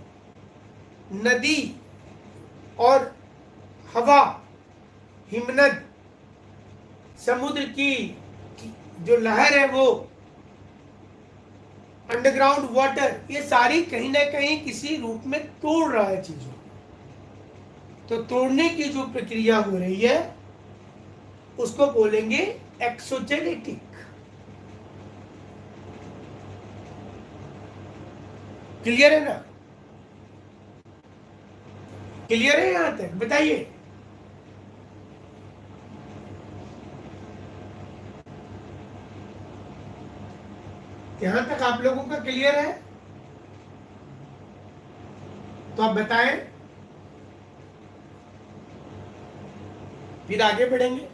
S1: नदी और हवा, हिमनद, समुद्र की जो लहर है वो, अंडरग्राउंड वाटर, ये सारी कहीं ना कहीं किसी रूप में तोड़ रहा है चीजों। तो तोड़ने की जो प्रक्रिया हो रही है उसको बोलेंगे एक्सोजेनेटिक। क्लियर है ना? क्लियर है यहां तक? बताइए। यहां तक आप लोगों का क्लियर है? तो आप बताएं, फिर आगे बढ़ेंगे।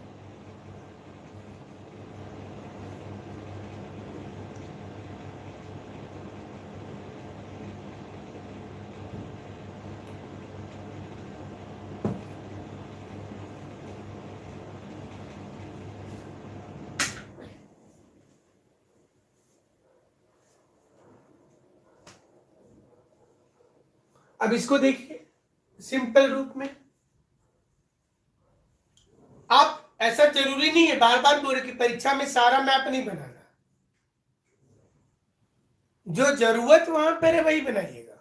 S1: अब इसको देखिए सिंपल रूप में। आप ऐसा जरूरी नहीं है, बार बार बोल रहे कि परीक्षा में सारा मैप नहीं बनाना, जो जरूरत वहां पर है वही बनाइएगा।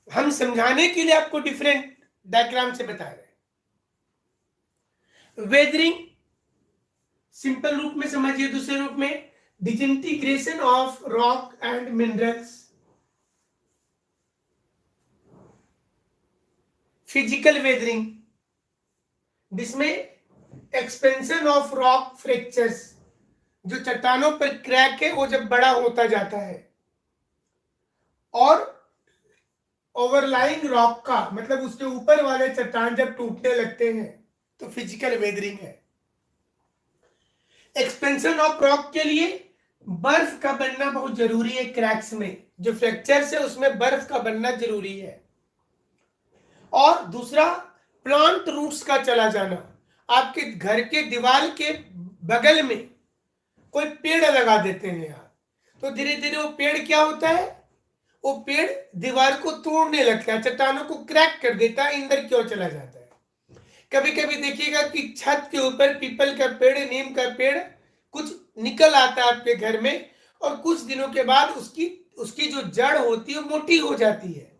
S1: हम समझाने के लिए आपको डिफरेंट डायग्राम से बता रहे हैं। वेदरिंग सिंपल रूप में समझिए, दूसरे रूप में disintegration of rock and minerals. Physical weathering जिसमें एक्सपेंशन ऑफ रॉक फ्रैक्चर्स, जो चट्टानों पर क्रैक है वो जब बड़ा होता जाता है, और ओवरलाइंग रॉक का मतलब उसके ऊपर वाले चट्टान जब टूटने लगते हैं तो फिजिकल वेदरिंग है। एक्सपेंशन ऑफ रॉक के लिए बर्फ का बनना बहुत जरूरी है, क्रैक्स में जो फ्रैक्चर्स है उसमें बर्फ का बनना जरूरी है। और दूसरा प्लांट रूट्स का चला जाना, आपके घर के दीवार के बगल में कोई पेड़ लगा देते हैं आप, तो धीरे धीरे वो पेड़ क्या होता है, वो पेड़ दीवार को तोड़ने लगता है, चट्टानों को क्रैक कर देता है, अंदर क्यों चला जाता है। कभी कभी देखिएगा कि छत के ऊपर पीपल का पेड़, नीम का पेड़ कुछ निकल आता है आपके घर में, और कुछ दिनों के बाद उसकी जो जड़ होती है मोटी हो जाती है,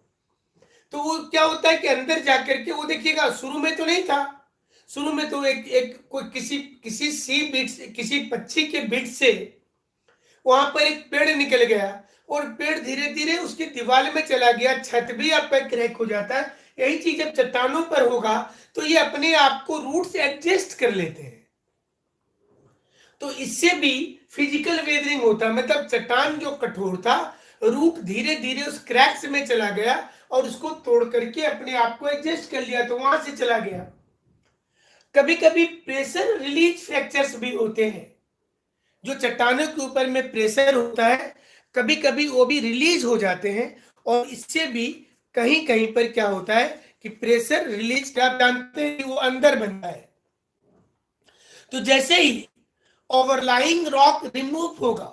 S1: तो वो क्या होता है कि अंदर जाकर के वो देखिएगा शुरू में तो नहीं था, शुरू में तो एक कोई किसी सी बीट से, किसी पक्षी के बीट से वहां पर एक पेड़ निकल गया, और पेड़ धीरे धीरे उसकी दीवार में चला गया, छत भी आप पर क्रैक हो जाता है। यही चीज जब चट्टानों पर होगा तो ये अपने आप को रूट से एडजस्ट कर लेते हैं, तो इससे भी फिजिकल वेदरिंग होता है। मतलब चट्टान जो कठोर था, रूट धीरे धीरे उस क्रैक्स में चला गया और उसको तोड़ करके अपने आप को एडजस्ट कर लिया, तो वहां से चला गया। कभी कभी प्रेशर रिलीज फ्रैक्चर्स भी होते हैं, जो चट्टानों के ऊपर में प्रेशर होता है कभी कभी वो भी रिलीज हो जाते हैं, और इससे भी कहीं कहीं पर क्या होता है कि प्रेशर रिलीज का जानते हैं कि वो अंदर बनता है। तो जैसे ही ओवरलाइंग रॉक रिमूव होगा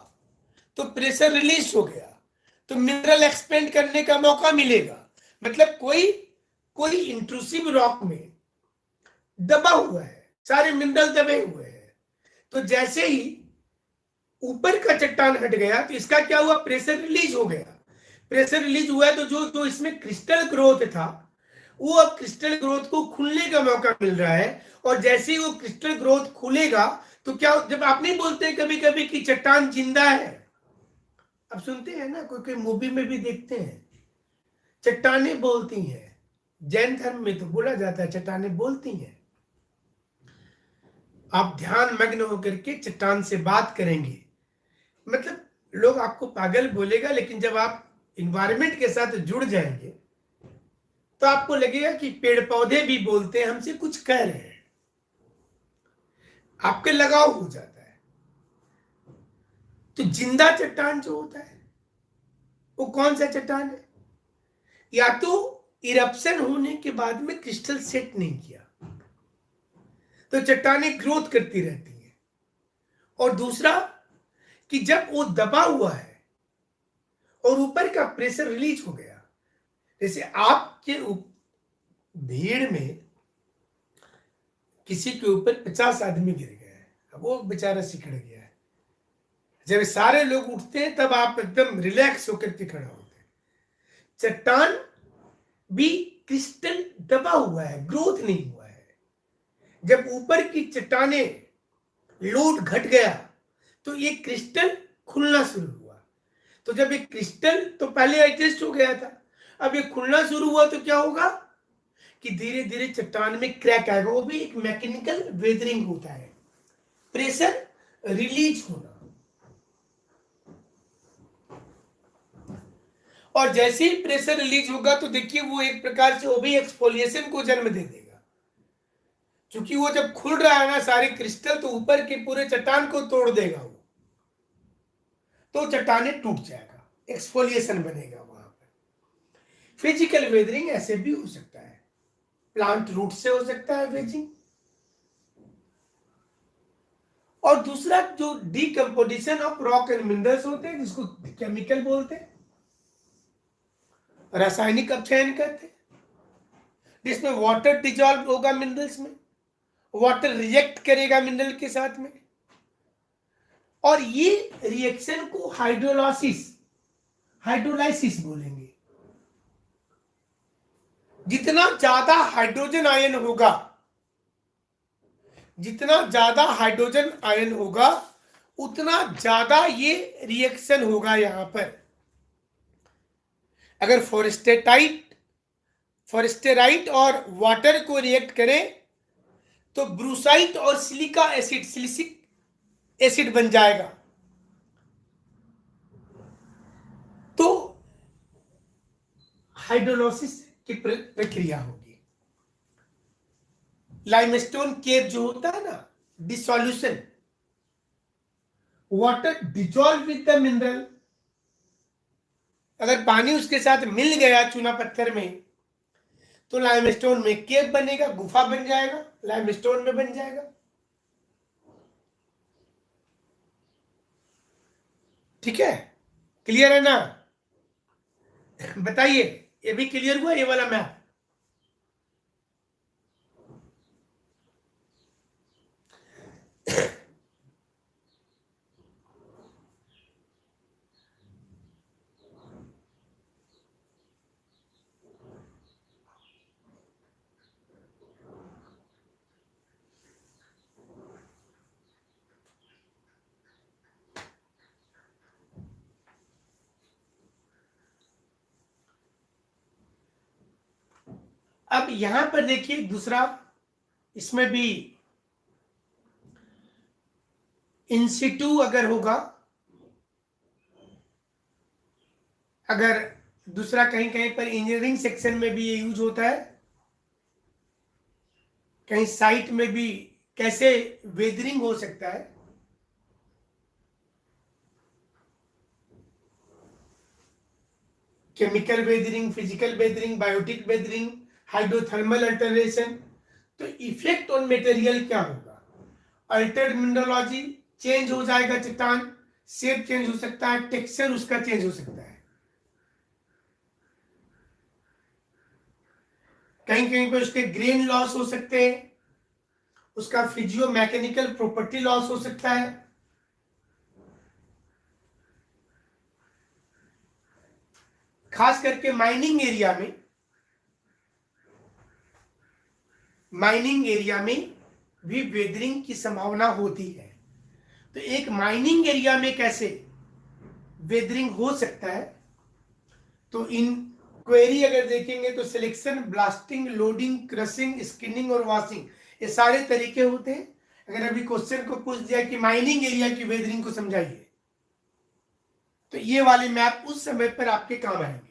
S1: तो प्रेशर रिलीज हो गया, तो मिनरल एक्सपेंड करने का मौका मिलेगा। मतलब कोई इंट्रूसिव रॉक में दबा हुआ है, सारे मिनरल दबे हुए हैं, तो जैसे ही ऊपर का चट्टान हट गया तो इसका क्या हुआ, प्रेशर रिलीज हो गया। प्रेशर रिलीज हुआ तो जो इसमें क्रिस्टल ग्रोथ था, वो अब क्रिस्टल ग्रोथ को खुलने का मौका मिल रहा है, और जैसे ही वो क्रिस्टल ग्रोथ खुलेगा तो क्या, जब आप नहीं बोलते हैं कभी कभी कि चट्टान जिंदा है, अब सुनते हैं ना, कोई मूवी में भी देखते हैं चट्टाने बोलती हैं, जैन धर्म में तो बोला जाता है चट्टाने बोलती हैं। आप ध्यान मग्न होकर के चट्टान से बात करेंगे, मतलब लोग आपको पागल बोलेगा, लेकिन जब आप इन्वायरमेंट के साथ जुड़ जाएंगे तो आपको लगेगा कि पेड़ पौधे भी बोलते हैं, हमसे कुछ कह रहे हैं, आपके लगाव हो जाता है। तो जिंदा चट्टान जो होता है वो कौन सा चट्टान है, या तो इरप्शन होने के बाद में क्रिस्टल सेट नहीं किया तो चट्टानें ग्रोथ करती रहती हैं, और दूसरा कि जब वो दबा हुआ है और ऊपर का प्रेशर रिलीज हो गया, जैसे आपके भीड़ में किसी के ऊपर 50 आदमी गिर गए हैं, अब वो बेचारा सिकड़ गया है, जब सारे लोग उठते हैं तब आप एकदम रिलैक्स होकर के खड़ा होते हैं। चट्टान भी क्रिस्टल दबा हुआ है, ग्रोथ नहीं हुआ है। जब ऊपर की चट्टाने लोड घट गया तो ये क्रिस्टल खुलना शुरू हुआ, तो जब ये क्रिस्टल तो पहले एडजस्ट हो गया था, अब ये खुलना शुरू हुआ तो क्या होगा कि धीरे धीरे चट्टान में क्रैक आएगा, वो भी एक मैकेनिकल वेदरिंग होता है, प्रेशर रिलीज होना। और जैसे ही प्रेशर रिलीज होगा तो देखिए वो एक प्रकार से वो भी एक्सफोलिएशन को जन्म दे देगा, क्योंकि वो जब खुल रहा है ना सारे क्रिस्टल, तो ऊपर के पूरे चट्टान को तोड़ देगा वो, तो चट्टाने टूट जाएगा, एक्सफोलिएशन बनेगा वहां पर। फिजिकल वेदरिंग ऐसे भी हो सकता है, प्लांट रूट से हो सकता है वेजिंग, और दूसरा जो decomposition of rock and minerals होते हैं जिसको केमिकल बोलते हैं, रासायनिक अपचयन कहते हैं, जिसमें वाटर डिजॉल्व होगा मिनरल्स में, वाटर रिएक्ट करेगा मिनरल के साथ में, और ये रिएक्शन को हाइड्रोलाइसिस बोलेंगे। जितना ज्यादा हाइड्रोजन आयन होगा, जितना ज्यादा हाइड्रोजन आयन होगा उतना ज्यादा ये रिएक्शन होगा। यहां पर अगर फॉरेस्टेराइट और वाटर को रिएक्ट करें तो ब्रूसाइट और सिलिसिक एसिड बन जाएगा। तो हाइड्रोलाइसिस की प्रक्रिया होगी। लाइमस्टोन केव जो होता है ना, dissolution, water dissolve with the mineral, अगर पानी उसके साथ मिल गया चूना पत्थर में तो लाइमस्टोन में केव बनेगा, गुफा बन जाएगा, लाइमस्टोन में बन जाएगा। ठीक है, क्लियर है ना? बताइए, ये भी क्लियर हुआ ये वाला मैप? अब यहां पर देखिए दूसरा, इसमें भी इंसिटू अगर होगा, अगर दूसरा कहीं कहीं पर इंजीनियरिंग सेक्शन में भी ये यूज होता है, कहीं साइट में भी कैसे वेदरिंग हो सकता है। Chemical weathering, physical weathering, biotic weathering, hydrothermal alteration. तो इफेक्ट ऑन मटेरियल क्या होगा? अल्टर्ड मिनरलॉजी, चेंज हो जाएगा चट्टान, शेप चेंज हो सकता है, टेक्सचर उसका चेंज हो सकता है। कहीं कहीं पर उसके ग्रेन लॉस हो सकते हैं, उसका फिजियो मैकेनिकल प्रॉपर्टी लॉस हो सकता है। खास करके माइनिंग एरिया में भी वेदरिंग की संभावना होती है। तो एक माइनिंग एरिया में कैसे वेदरिंग हो सकता है, तो इन क्वेरी अगर देखेंगे तो selection, blasting, loading, crushing, skinning और वॉशिंग, ये सारे तरीके होते हैं। अगर अभी क्वेश्चन को पूछ दिया कि माइनिंग एरिया की वेदरिंग को समझाइए, तो ये वाले मैप उस समय पर आपके काम आएंगे।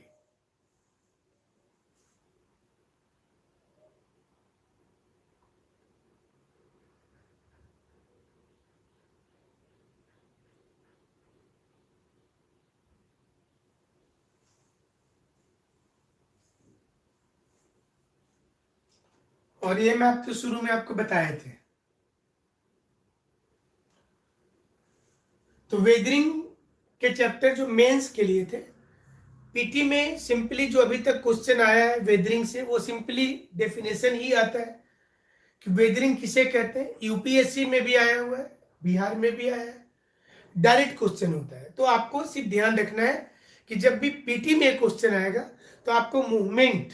S1: और ये मैप तो शुरू में आपको बताए थे। तो वेदरिंग के चैप्टर जो मेंस के लिए थे, पीटी में सिंपली जो अभी तक क्वेश्चन आया है वेदरिंग से, वो सिंपली डेफिनेशन ही आता है कि वेदरिंग किसे कहते हैं। यूपीएससी में भी आया हुआ है, बिहार में भी आया है, डायरेक्ट क्वेश्चन होता है। तो आपको सिर्फ ध्यान रखना है कि जब भी पीटी में क्वेश्चन आएगा तो आपको मूवमेंट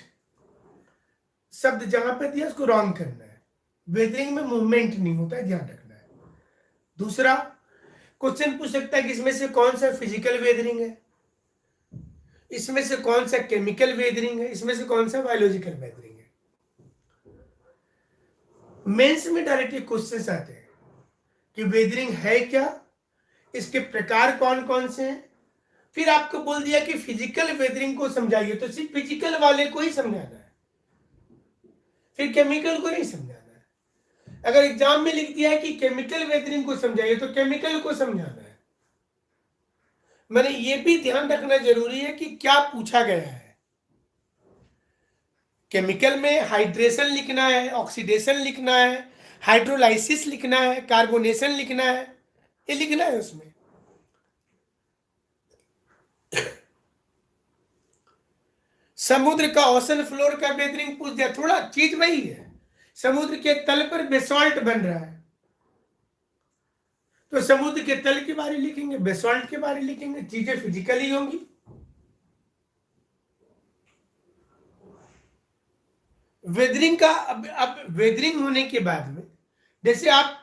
S1: शब्द जहां पर दिया उसको रॉन्ग करना है। वेदरिंग में मूवमेंट नहीं होता है, ध्यान रखना है। दूसरा क्वेश्चन पूछ सकता है कि इसमें से कौन सा फिजिकल वेदरिंग है, इसमें से कौन सा केमिकल वेदरिंग है, इसमें से कौन सा बायोलॉजिकल वेदरिंग है। मेंस में डायरेक्टली क्वेश्चंस आते हैं कि वेदरिंग है क्या, इसके प्रकार कौन कौन से हैं। फिर आपको बोल दिया कि फिजिकल वेदरिंग को समझाइए, तो सिर्फ फिजिकल वाले को ही समझाना है, फिर केमिकल को नहीं समझाना है। अगर एग्जाम में लिख दिया है कि केमिकल वेदरिंग को समझाइए तो केमिकल को समझाना है। मैंने ये भी ध्यान रखना जरूरी है कि क्या पूछा गया है। केमिकल में हाइड्रेशन लिखना है, ऑक्सीडेशन लिखना है, हाइड्रोलाइसिस लिखना है, कार्बोनेशन लिखना है, ये लिखना है उसमें। समुद्र का ओशन फ्लोर का वेदरिंग पूछ दिया, थोड़ा चीज वही है। समुद्र के तल पर बेसॉल्ट बन रहा है, तो समुद्र के तल के बारे लिखेंगे, बेसॉल्ट के बारे लिखेंगे, चीजें फिजिकली होंगी। वेदरिंग का अब वेदरिंग होने के बाद में, जैसे आप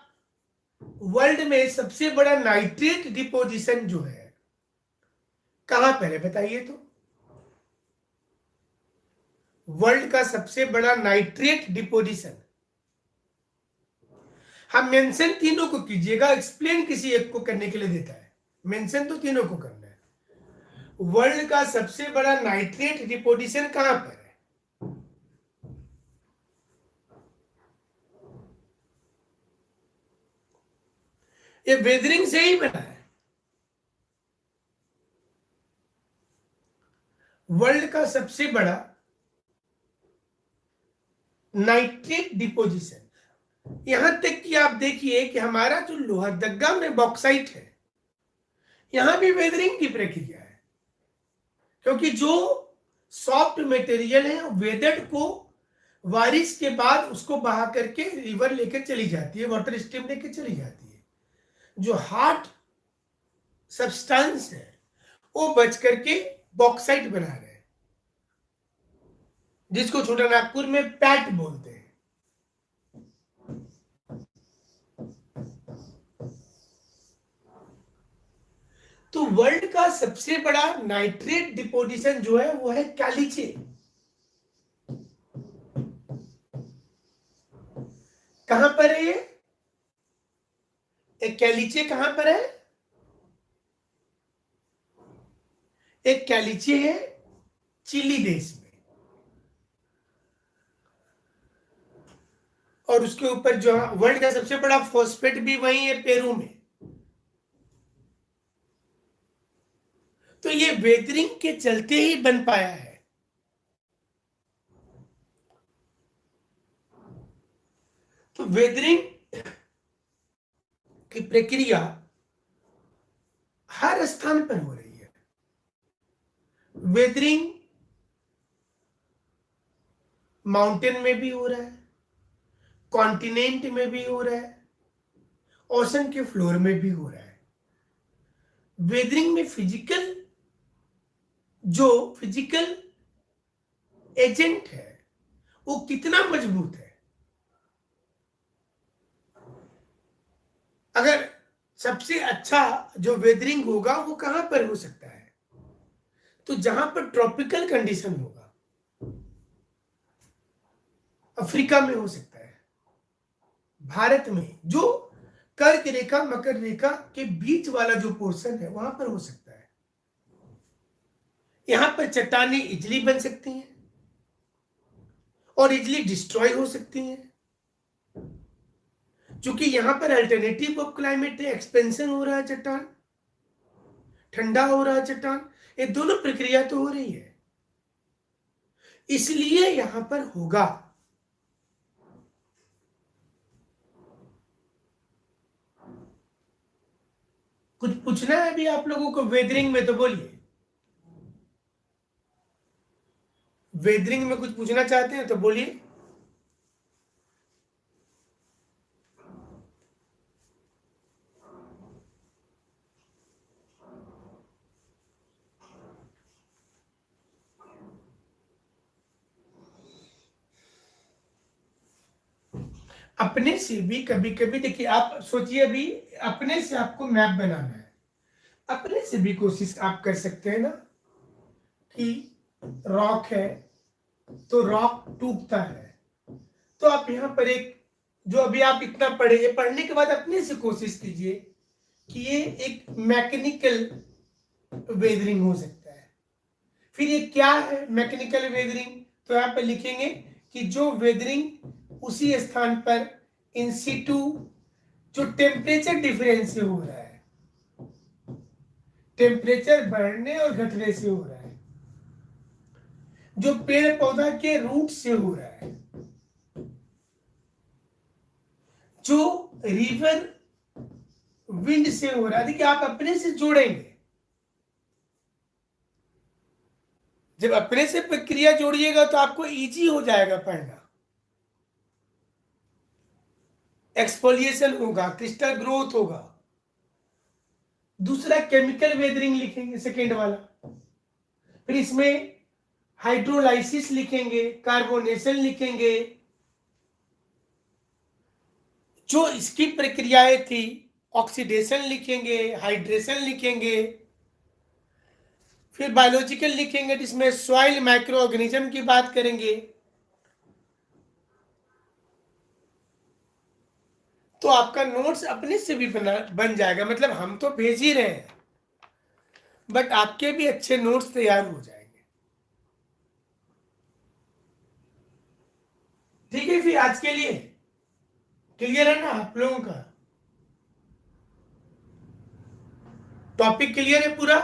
S1: वर्ल्ड में सबसे बड़ा नाइट्रेट डिपोजिशन जो है कहां पर है बताइए तो? वर्ल्ड का सबसे बड़ा नाइट्रेट डिपोजिशन, हम मेंशन तीनों को कीजिएगा, एक्सप्लेन किसी एक को करने के लिए देता है, मेंशन तो तीनों को करना है। वर्ल्ड का सबसे बड़ा नाइट्रेट डिपोजिशन कहां पर है? ये वेदरिंग से ही बना है। वर्ल्ड का सबसे बड़ा नाइट्रेट डिपोजिशन, यहां तक कि आप देखिए कि हमारा जो लोहरदगा में बॉक्साइट है, यहां भी वेदरिंग की प्रक्रिया है, क्योंकि जो सॉफ्ट मटेरियल है वेदर्ड को बारिश के बाद उसको बहा करके रिवर लेकर चली जाती है, वाटर स्ट्रीम लेकर चली जाती है। जो हार्ड सब्सटेंस है वो बच करके बॉक्साइट बना रहे हैं, जिसको छोटा नागपुर में पैट बोलते हैं। तो वर्ल्ड का सबसे बड़ा नाइट्रेट डिपोजिशन जो है वो है कैलीचे। कहां पर है ये? एक कैलीचे कहां पर है? एक कैलीचे है चिली देश में, और उसके ऊपर जो वर्ल्ड का सबसे बड़ा फॉस्फेट भी वही है पेरू में। तो ये वेदरिंग के चलते ही बन पाया है। तो वेदरिंग की प्रक्रिया हर स्थान पर हो रही है। वेदरिंग माउंटेन में भी हो रहा है, कॉन्टिनेंट में भी हो रहा है, ओशन के फ्लोर में भी हो रहा है। वेदरिंग में फिजिकल एजेंट है वो कितना मजबूत है। अगर सबसे अच्छा जो वेदरिंग होगा वो कहां पर हो सकता है? तो जहां पर ट्रॉपिकल कंडीशन होगा, अफ्रीका में हो सकता है, भारत में जो कर्क रेखा मकर रेखा के बीच वाला जो पोर्शन है वहां पर हो सकता है। यहां पर चट्टानें इजली बन सकती हैं और इजली डिस्ट्रॉय हो सकती हैं, क्योंकि यहां पर अल्टरनेटिव ऑफ क्लाइमेट है, एक्सपेंशन हो रहा है चट्टान, ठंडा हो रहा है चट्टान, ये दोनों प्रक्रिया तो हो रही है, इसलिए यहां पर होगा। कुछ पूछना है अभी आप लोगों को वेदरिंग में तो बोलिए। वेदरिंग में कुछ पूछना चाहते हैं तो बोलिए। अपने से भी कभी कभी देखिए, आप सोचिए अभी अपने से आपको मैप बनाना है, अपने से भी कोशिश आप कर सकते हैं ना कि रॉक है तो रॉक टूटता है, तो आप यहां पर एक जो अभी आप इतना पढ़े, पढ़ने के बाद अपने से कोशिश कीजिए कि ये एक मैकेनिकल वेदरिंग हो सकता है। फिर ये क्या है मैकेनिकल वेदरिंग? तो यहां पर लिखेंगे कि जो वेदरिंग उसी स्थान पर इन सिटू जो टेम्परेचर डिफरेंस से हो रहा है, टेम्परेचर बढ़ने और घटने से हो रहा है, जो पेड़ पौधा के रूट से हो रहा है, जो रिवर विंड से हो रहा है। देखिए आप अपने से जोड़ेंगे, जब अपने से प्रक्रिया जोड़िएगा तो आपको इजी हो जाएगा पढ़ना। एक्सफोलिएशन होगा, क्रिस्टल ग्रोथ होगा। दूसरा केमिकल वेदरिंग लिखेंगे, सेकेंड वाला। फिर इसमें हाइड्रोलाइसिस लिखेंगे, कार्बोनेशन लिखेंगे, जो इसकी प्रक्रियाएं थी, ऑक्सीडेशन लिखेंगे, हाइड्रेशन लिखेंगे। फिर बायोलॉजिकल लिखेंगे जिसमें सॉइल माइक्रो ऑर्गेनिज्म की बात करेंगे। तो आपका नोट्स अपने से भी बन जाएगा, मतलब हम तो भेज ही रहे हैं, बट आपके भी अच्छे नोट्स तैयार हो जाएंगे। ठीक है, फिर आज के लिए क्लियर है ना आप लोगों का? टॉपिक क्लियर है पूरा?